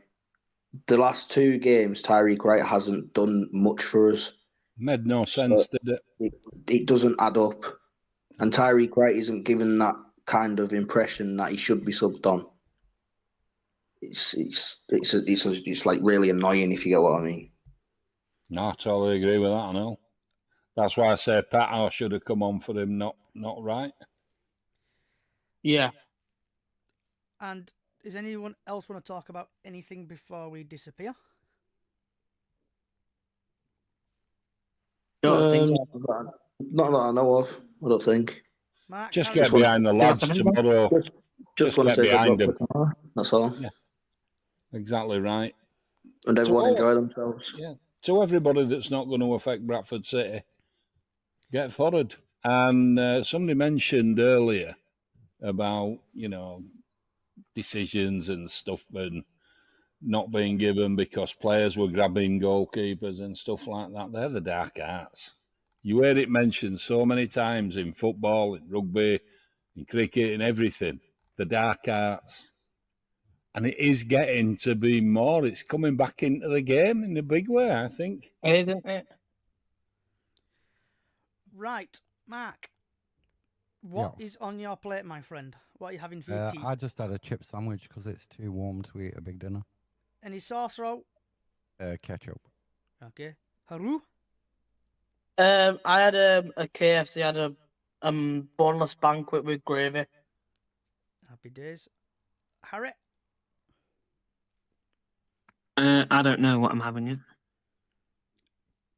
The last 2 games, Tyreek Wright hasn't done much for us. Made no sense, did it? It doesn't add up. And Tyreek Wright isn't given that kind of impression that he should be subbed on. It's like really annoying, if you get what I mean. No, I totally agree with that, I know. That's why I say Pato should have come on for him, not Wright. Yeah. And does anyone else want to talk about anything before we disappear? Not that I know of, I don't think. Mark, just get behind the lads tomorrow. Just want to get say behind them. Tomorrow. That's all. Yeah, exactly right. And everyone enjoy themselves. Yeah. To everybody that's not going to affect Bradford City, get forward. And somebody mentioned earlier about, decisions and stuff and not being given because players were grabbing goalkeepers and stuff like that. They're the dark arts. You heard it mentioned so many times in football, in rugby, in cricket, in everything. The dark arts. And it is getting to be more. It's coming back into the game in a big way, I think. Isn't it? Right, Mark. What is on your plate, my friend? What are you having for your tea? I just had a chip sandwich because it's too warm to eat a big dinner. Any sauce, Ro? Ketchup. Okay. Haru? I had a KFC. I had a boneless banquet with gravy. Happy days. Harry? I don't know what I'm having yet.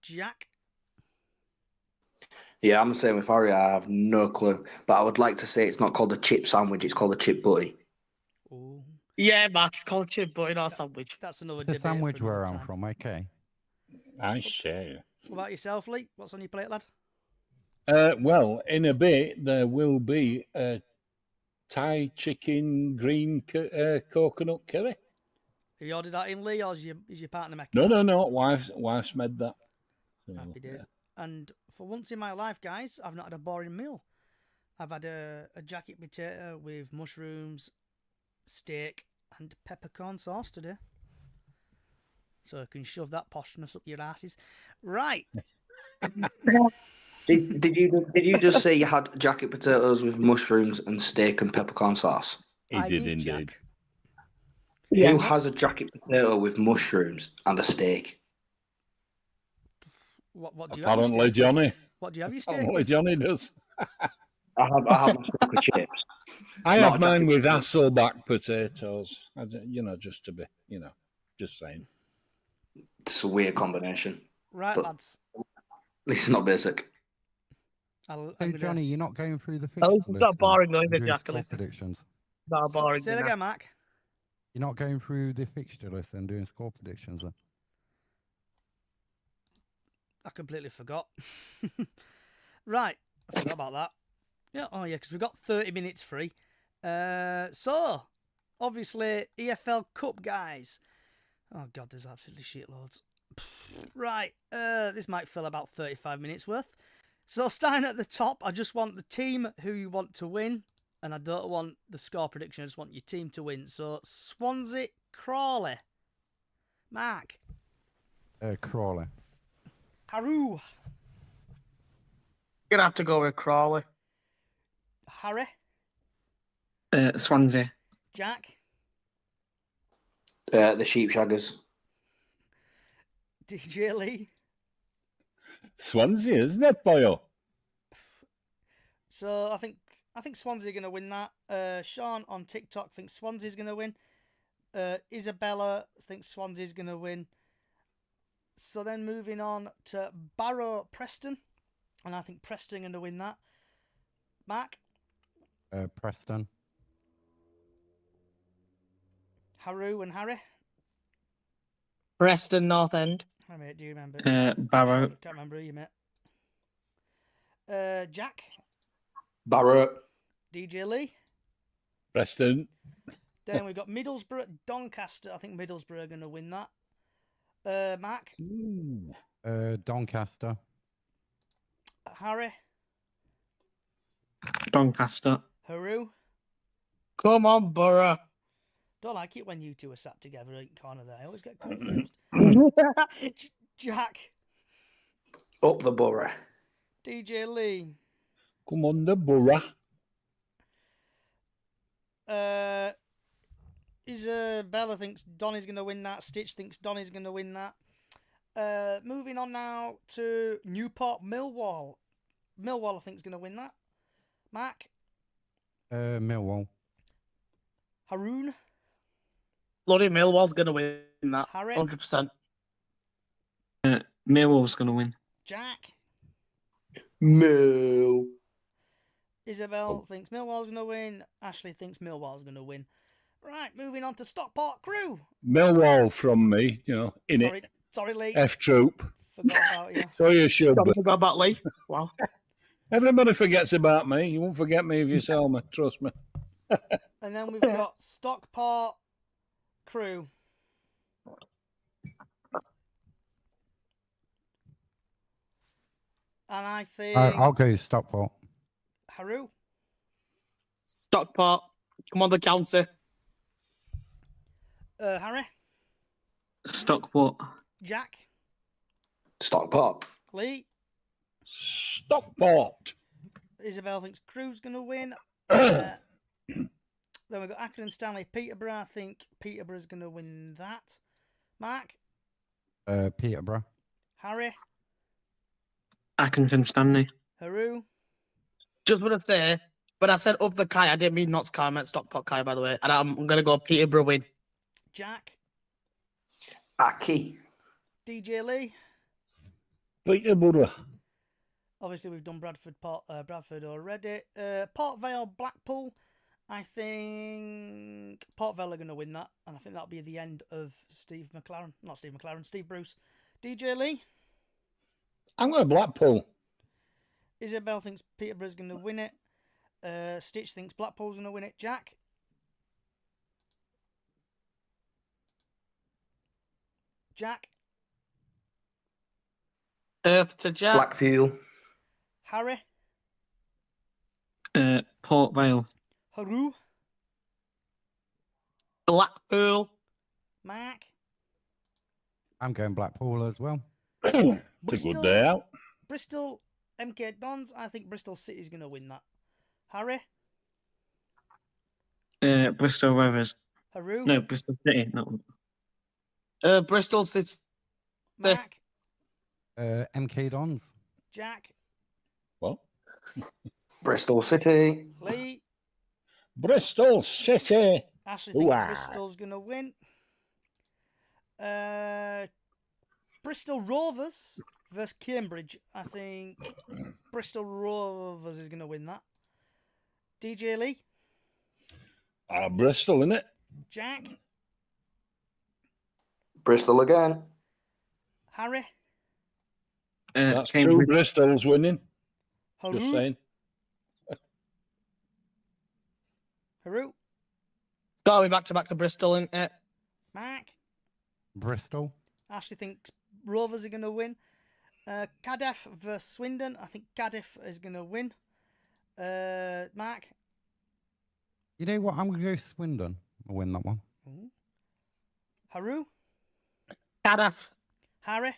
Jack? Yeah, I'm the same with Harry. I have no clue. But I would like to say it's not called a chip sandwich, it's called a chip butty. Ooh. Yeah, Mark, it's called chip butty, not sandwich. That's another The debate. sandwich for where another I'm time. from, okay. I say. What about yourself, Lee? What's on your plate, lad? Well, in a bit, there will be a Thai chicken green coconut curry. Have you ordered that in, Lee, or is your partner making No. Wife's made that. So, Happy days. And for once in my life, guys, I've not had a boring meal. I've had a jacket potato with mushrooms, steak, and peppercorn sauce today. So I can shove that poshness up your asses. Right. Did you just say you had jacket potatoes with mushrooms and steak and peppercorn sauce? He did indeed. Jack. Who has a jacket potato with mushrooms and a steak? What do you have? Apparently, Johnny. What do you have your steak Apparently, with? Johnny does. I have my steak with chips. I Not have a mine jacket with potato. Hasselback potatoes. Just to be, just saying. It's a weird combination. Right, But- lads. least it's not basic. So, Johnny, you're not going through the At fixture least it's not list boring though, is and it, doing Jack? At score least it's predictions. not boring. Say it again, Mark. You're not going through the fixture list and doing score predictions. Then? I completely forgot. Right, I forgot about that. Yeah, oh yeah, because we've got 30 minutes free. So, obviously, EFL Cup, guys. Oh God, there's absolutely shitloads. Right, this might fill about 35 minutes worth. So, starting at the top, I just want the team who you want to win, and I don't want the score prediction. I just want your team to win. So, Swansea, Crawley. Mark. Crawley. Haru. You're gonna have to go with Crawley. Harry. Swansea. Jack. The Sheepshaggers. DJ Lee. Swansea, isn't it, boyo? So I think Swansea are going to win that. Sean on TikTok thinks Swansea's going to win. Isabella thinks Swansea's going to win. So then moving on to Barrow Preston, and I think Preston are going to win that. Mark. Preston. Haru and Harry. Preston North End. Hi mate, do you remember? Barrow. Can't remember who you met. Jack. Barrow. DJ Lee. Preston. Then we've got Middlesbrough, Doncaster. I think Middlesbrough are going to win that. Mark. Doncaster. Harry. Doncaster. Haru. Come on, Borough. Don't like it when you two are sat together in the corner there. I always get confused. Jack. Up the Borough. DJ Lee. Come on, the Borough. Isabella thinks Donny's going to win that. Stitch thinks Donny's going to win that. Moving on now to Newport Millwall. Millwall, I think, is going to win that. Mark. Millwall. Haroon. Bloody Millwall's going to win that. Harry. 100%. Millwall's going to win. Jack. Mill. Isabel thinks Millwall's going to win. Ashley thinks Millwall's going to win. Right, moving on to Stockport Crew. Millwall from me, in sorry, it. Sorry, Lee. F Troop. Forgot about you. So you should. Don't forget about Lee. Wow. Everybody forgets about me. You won't forget me if you sell me. Trust me. And then we've got Stockport Crew. And I think I'll go Stockport. Haru. Stockport. Come on, the county. Harry. Stockport. Jack. Stockport. Lee. Stockport. Isabel thinks Crew's going to win. Then we've got Accrington Stanley. Peterborough. I think Peterborough's going to win that. Mark. Peterborough. Harry. Accrington Stanley. Haru. Just want to say, when I said up the Kai, I didn't mean Notts Kai, I meant Stockport Kai, by the way. And I'm going to go Peterborough win. Jack. Aki. DJ Lee. Peterborough. Obviously, we've done Bradford already. Port Vale, Blackpool. I think Port Vale are going to win that. And I think that'll be the end of Steve McLaren. Not Steve McLaren, Steve Bruce. DJ Lee. I'm going to Blackpool. Isabel thinks Peterborough's going to win it. Stitch thinks Blackpool's going to win it. Jack. Jack. Earth to Jack. Blackpool. Harry. Port Vale. Haru. Blackpool. Mark. I'm going Blackpool as well. It's a good day out. Bristol MK Dons. I think Bristol City's going to win that. Harry. Bristol Rovers. Haru. No, Bristol City. No. Bristol City. Mark. MK Dons. Jack. What? Bristol City. Lee. Bristol City. Ashley thinks Ooh-ah. Bristol's going to win. Bristol Rovers. versus Cambridge. I think Bristol Rovers is going to win that. DJ Lee, Bristol, innit? Jack, Bristol again. Harry, That's two Cambridge. Bristol's winning. Just Haru, saying. Haru, It's got to be back to back to Bristol, isn't it? Mark. Bristol. Ashley thinks Rovers are going to win. Cardiff versus Swindon. I think Cardiff is going to win. Mark. You know what? I'm going to go Swindon. I'll win that one. Haru, Cardiff. Harry,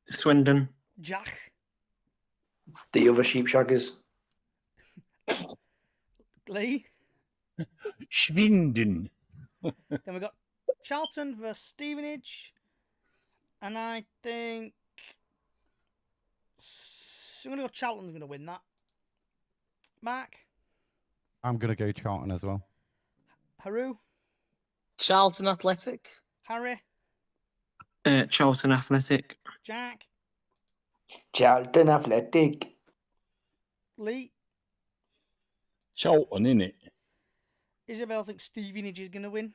Swindon. Jack, The other sheepshaggers. Lee. Schwinden. Then we've got Charlton versus Stevenage. And I think I'm going to go Charlton's going to win that. Mark, I'm going to go Charlton as well. Haru, Charlton Athletic. Harry, Charlton Athletic. Jack, Charlton Athletic. Lee. Charlton, innit? Isabel thinks Stevenage is going to win.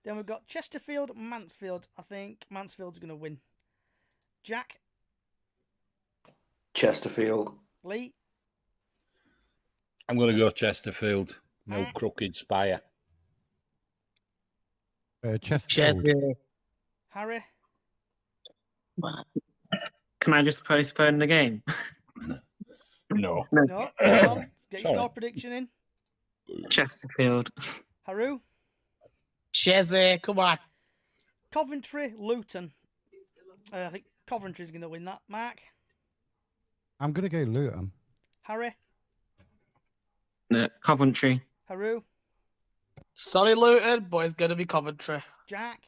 Then we've got Chesterfield, Mansfield. I think Mansfield's going to win. Jack, Chesterfield. Lee, I'm going to go Chesterfield. No Mark. crooked spire. Chesterfield. Harry, Can I just postpone the game? No. no, come on, get your Sorry. score prediction in. Chesterfield. Haru, Chesney, come on. Coventry, Luton. I think Coventry's going to win that. Mark, I'm going to go Luton. Harry, Coventry. Haru, Sorry, Luton, but it's going to be Coventry. Jack,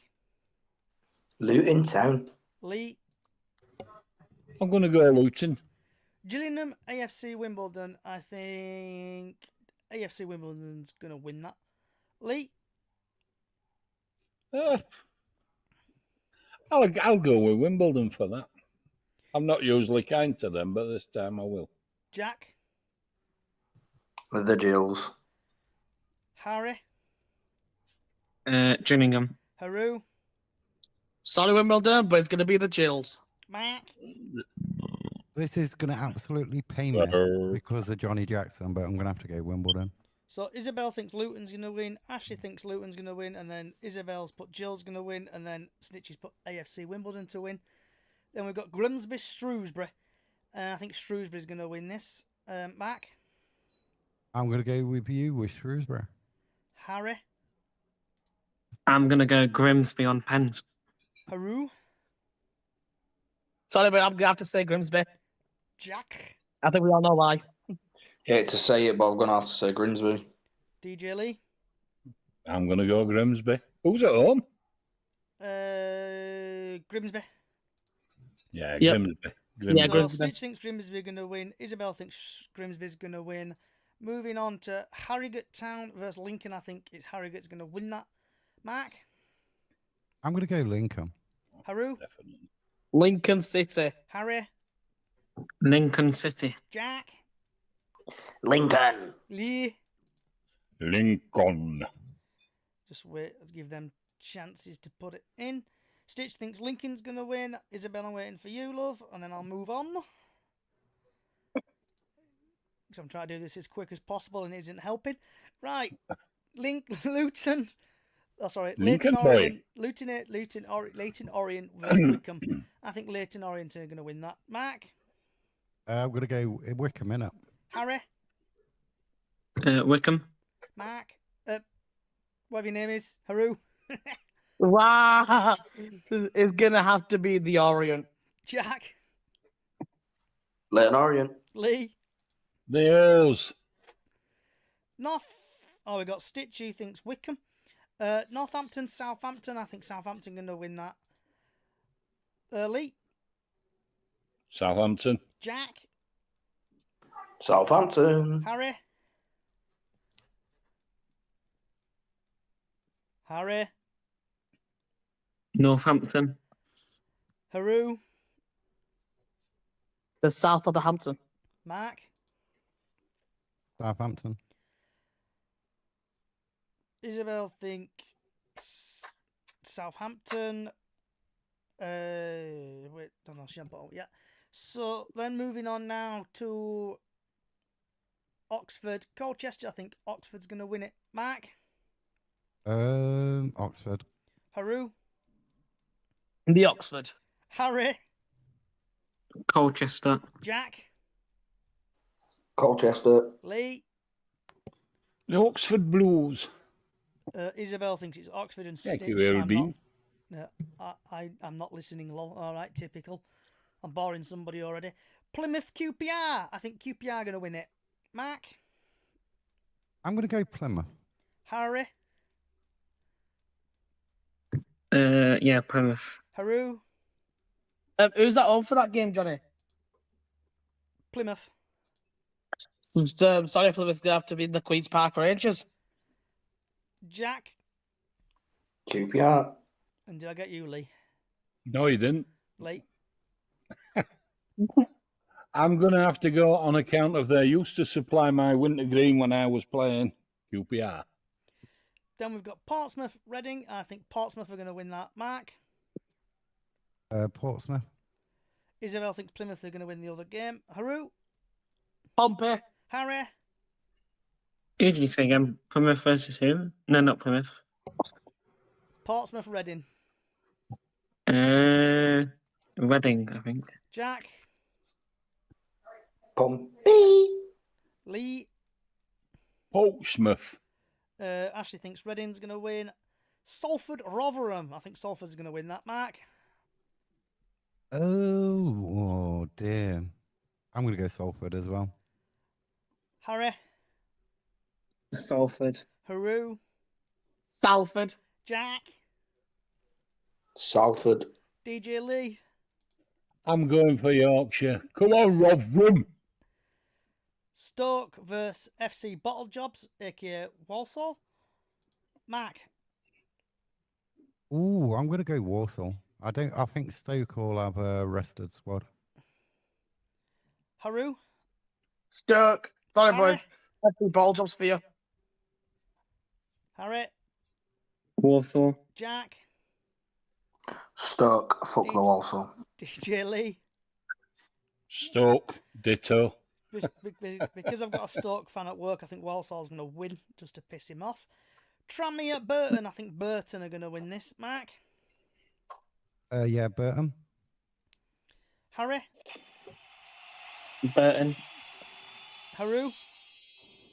Luton Town. Lee, I'm going to go Luton. Gillingham, AFC Wimbledon. I think AFC Wimbledon's going to win that. Lee, I'll go with Wimbledon for that. I'm not usually kind to them, but this time I will. Jack, The Gills. Harry, Gillingham. Haru, Sorry, Wimbledon, but it's going to be the Gills. Mark, This is going to absolutely pain me because of Johnny Jackson, but I'm going to have to go Wimbledon. So Isabel thinks Luton's going to win. Ashley thinks Luton's going to win. And then Isabel's put Jill's going to win. And then Snitch's put AFC Wimbledon to win. Then we've got Grimsby, Shrewsbury. I think Shrewsbury's going to win this. Mark, I'm going to go with you with Shrewsbury. Harry, I'm going to go Grimsby on pens. Haru, Sorry, but I'm going to have to say Grimsby. Jack, I think we all know why. Hate to say it, but I'm going to have to say Grimsby. DJ Lee, I'm going to go Grimsby. Who's at home? Grimsby. Yeah, Yep. Grimsby. Yeah, So Grimsby. Stitch thinks Grimsby are going to win. Isabel thinks Grimsby's going to win. Moving on to Harrogate Town versus Lincoln. I think Harrogate's going to win that. Mark, I'm going to go Lincoln. Haru, Definitely. Lincoln City. Harry, Lincoln City. Jack, Lincoln. Lee. Lincoln. Just wait, give them chances to put it in. Stitch thinks Lincoln's going to win. Isabel, I'm waiting for you, love. And then I'll move on. Because I'm trying to do this as quick as possible and it isn't helping. Right. Luton. Oh, sorry. Lincoln Leighton boy. Orient. Leighton Orient versus Wickham. I think Leighton Orient are going to win that. Mark, I'm going to go Wickham, innit? Harry, Wickham. Mark, whatever your name is, Haru, Wow. It's going to have to be the Orient. Jack, Leighton Orient. Lee, The O's. North. Oh, we got Stitch. He thinks Wickham. Northampton, Southampton. I think Southampton going to win that. Lee, Southampton. Jack, Southampton. Harry, Northampton. Haru, The south of the Hampton. Mark. Southampton. Isabel thinks Southampton. Wait, no, she hasn't put out yet. So then moving on now to Oxford, Colchester. I think Oxford's going to win it. Mark. Oxford. Haru. The Oxford. Harry. Colchester. Jack. Colchester. Lee. The Oxford Blues. Isabel thinks it's Oxford and Thank Stitch. you, Harry I'm Bean. not, I'm not listening. All right, typical. I'm boring somebody already. Plymouth QPR. I think QPR are going to win it. Mark. I'm going to go Plymouth. Harry. Yeah, Plymouth. Haru. Who's that on for that game, Johnny? Plymouth. Sorry for this. Going to have to be the Queen's Park Rangers. Jack. QPR. And did I get you, Lee? No, you didn't. Lee. I'm going to have to go on account of they used to supply my wintergreen when I was playing QPR. Then we've got Portsmouth, Reading. I think Portsmouth are going to win that. Mark. Portsmouth. Isabel thinks Plymouth are going to win the other game. Haru. Pompey. Harry. Who did you say again? Plymouth versus who? No, not Plymouth. Portsmouth, Reading. Reading, I think. Jack. Pompey. Lee. Portsmouth. Ashley thinks Reading's going to win. Salford, Rotherham. I think Salford's going to win that. Mark. Oh dear. I'm going to go Salford as well. Harry. Salford. Haru. Salford. Jack. Salford. DJ Lee. I'm going for Yorkshire. Come on, Rotherham. Stoke versus FC Bottle Jobs, aka Walsall. Mark. Ooh, I'm going to go Walsall. I think Stoke will have a rested squad. Haru. Stoke. Sorry, Harry. boys. That's the ball jobs for you. Harry. Warsaw. Jack. Stoke. Fuck the Walsall. DJ Lee. Stoke. Ditto. Because I've got a Stoke fan at work, I think Walsall's going to win just to piss him off. Tranmere at Burton. I think Burton are going to win this. Mark. Yeah, Burton. Harry. Burton. Haru.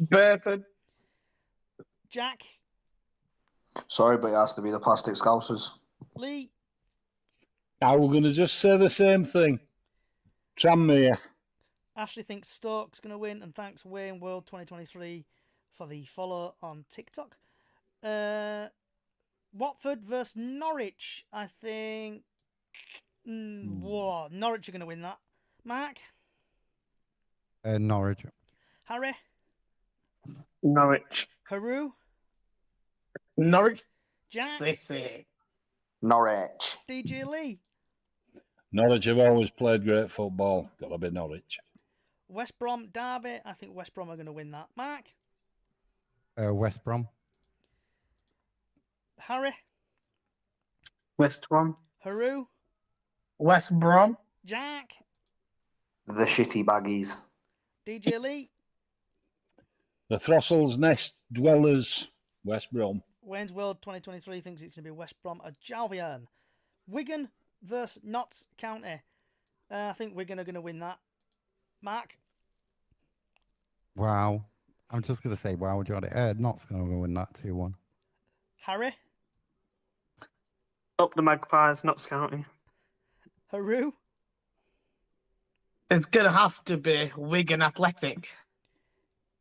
Burton. Jack. Sorry, but it has to be the Plastic Scousers. Lee. Now we're going to just say the same thing. Tranmere. Ashley thinks Stoke's going to win, and thanks Wayne World 2023 for the follow on TikTok. Watford versus Norwich. I think Norwich are going to win that. Mark. Norwich. Harry. Norwich. Haru. Norwich. Jack. Sissy. Norwich. DJ Lee. Norwich have always played great football. Got to be Norwich. West Brom Derby. I think West Brom are going to win that. Mark. West Brom. Harry. West Brom. Haru. West Brom. Jack. The shitty baggies. DJ Lee. The Throssell's Nest Dwellers. West Brom. Wayne's World 2023 thinks it's going to be West Brom at Jalvian. Wigan versus Notts County. I think Wigan are going to win that. Mark. Wow. I'm just going to say wow, Johnny. Notts going to win that 2-1. Harry. Up the Magpies, Notts County. Haru. It's going to have to be Wigan Athletic.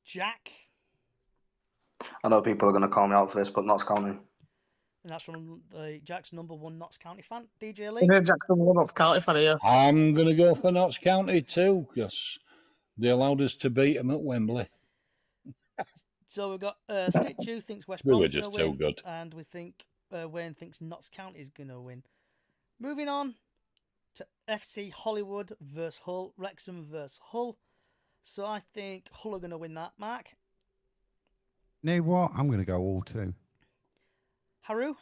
Jack. I know people are going to call me out for this, but Notts County. And that's from Jack's number one Notts County fan, DJ Lee. Jackson Notts County fan here. I'm going to go for Notts County too, because they allowed us to beat them at Wembley. So we've got Stitch who thinks West We were Brom's going to just too win, good. and we think Wayne thinks Notts County is going to win. Moving on to FC Hollywood versus Hull, Wrexham versus Hull. So I think Hull are going to win that, Mark. You know what? I'm going to go all two. Haru?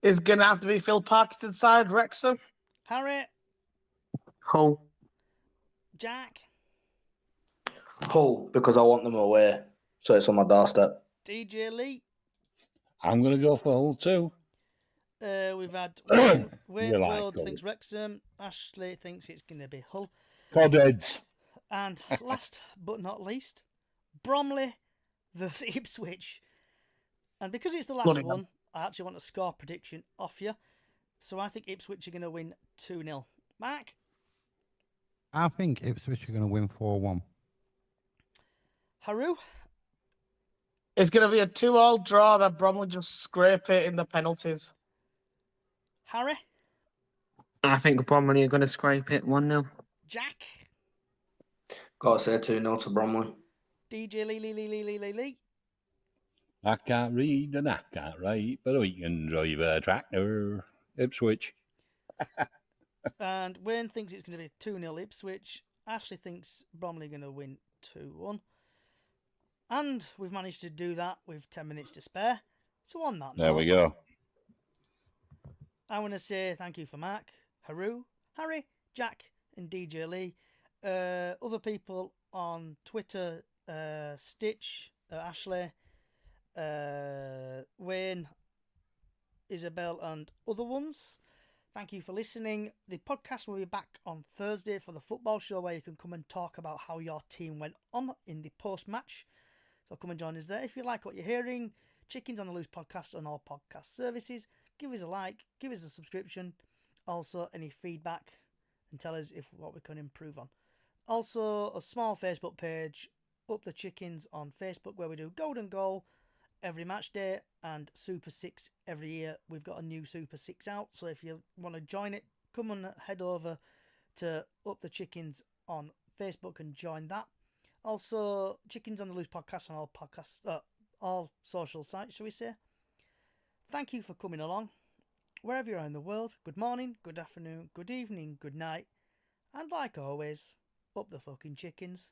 It's going to have to be Phil Parkinson side, Wrexham. Harry? Hull. Jack? Hull, because I want them away, so it's on my doorstep. DJ Lee? I'm going to go for Hull too. We've had Wayne You the like World Hull. thinks Wrexham. Ashley thinks it's going to be Hull. Codheads. And last but not least, Bromley versus Ipswich. And because it's the last Bloody one, I actually want a score prediction off you. So I think Ipswich are going to win 2-0. Mark? I think Ipswich are going to win 4-1. Haru? It's going to be a 2-2 draw that Bromley just scrape it in the penalties. Harry? I think Bromley are going to scrape it 1-0. Jack? Got to say 2-0 to Bromley. DJ Lee. I can't read and I can't write, but I can drive a tractor. Ipswich. And Wayne thinks it's going to be 2-0 Ipswich. Ashley thinks Bromley are going to win 2-1. And we've managed to do that with 10 minutes to spare. So on that There note, we go. I want to say thank you for Mark, Haru, Harry, Jack, and DJ Lee. Other people on Twitter, Stitch, Ashley, Wayne, Isabel, and other ones. Thank you for listening. The podcast will be back on Thursday for the football show, where you can come and talk about how your team went on in the post-match. So come and join us there. If you like what you're hearing, Chickens on the Loose podcast on all podcast services. Give us a like, give us a subscription. Also, any feedback, and tell us what we can improve on. Also, a small Facebook page, Up the Chickens on Facebook, where we do Golden Goal every match day and Super 6 every year. We've got a new Super 6 out, so if you want to join it, come and head over to Up the Chickens on Facebook and join that. Also, Chickens on the Loose podcast on all social sites, shall we say. Thank you for coming along. Wherever you are in the world, good morning, good afternoon, good evening, good night, and like always, up the fucking chickens.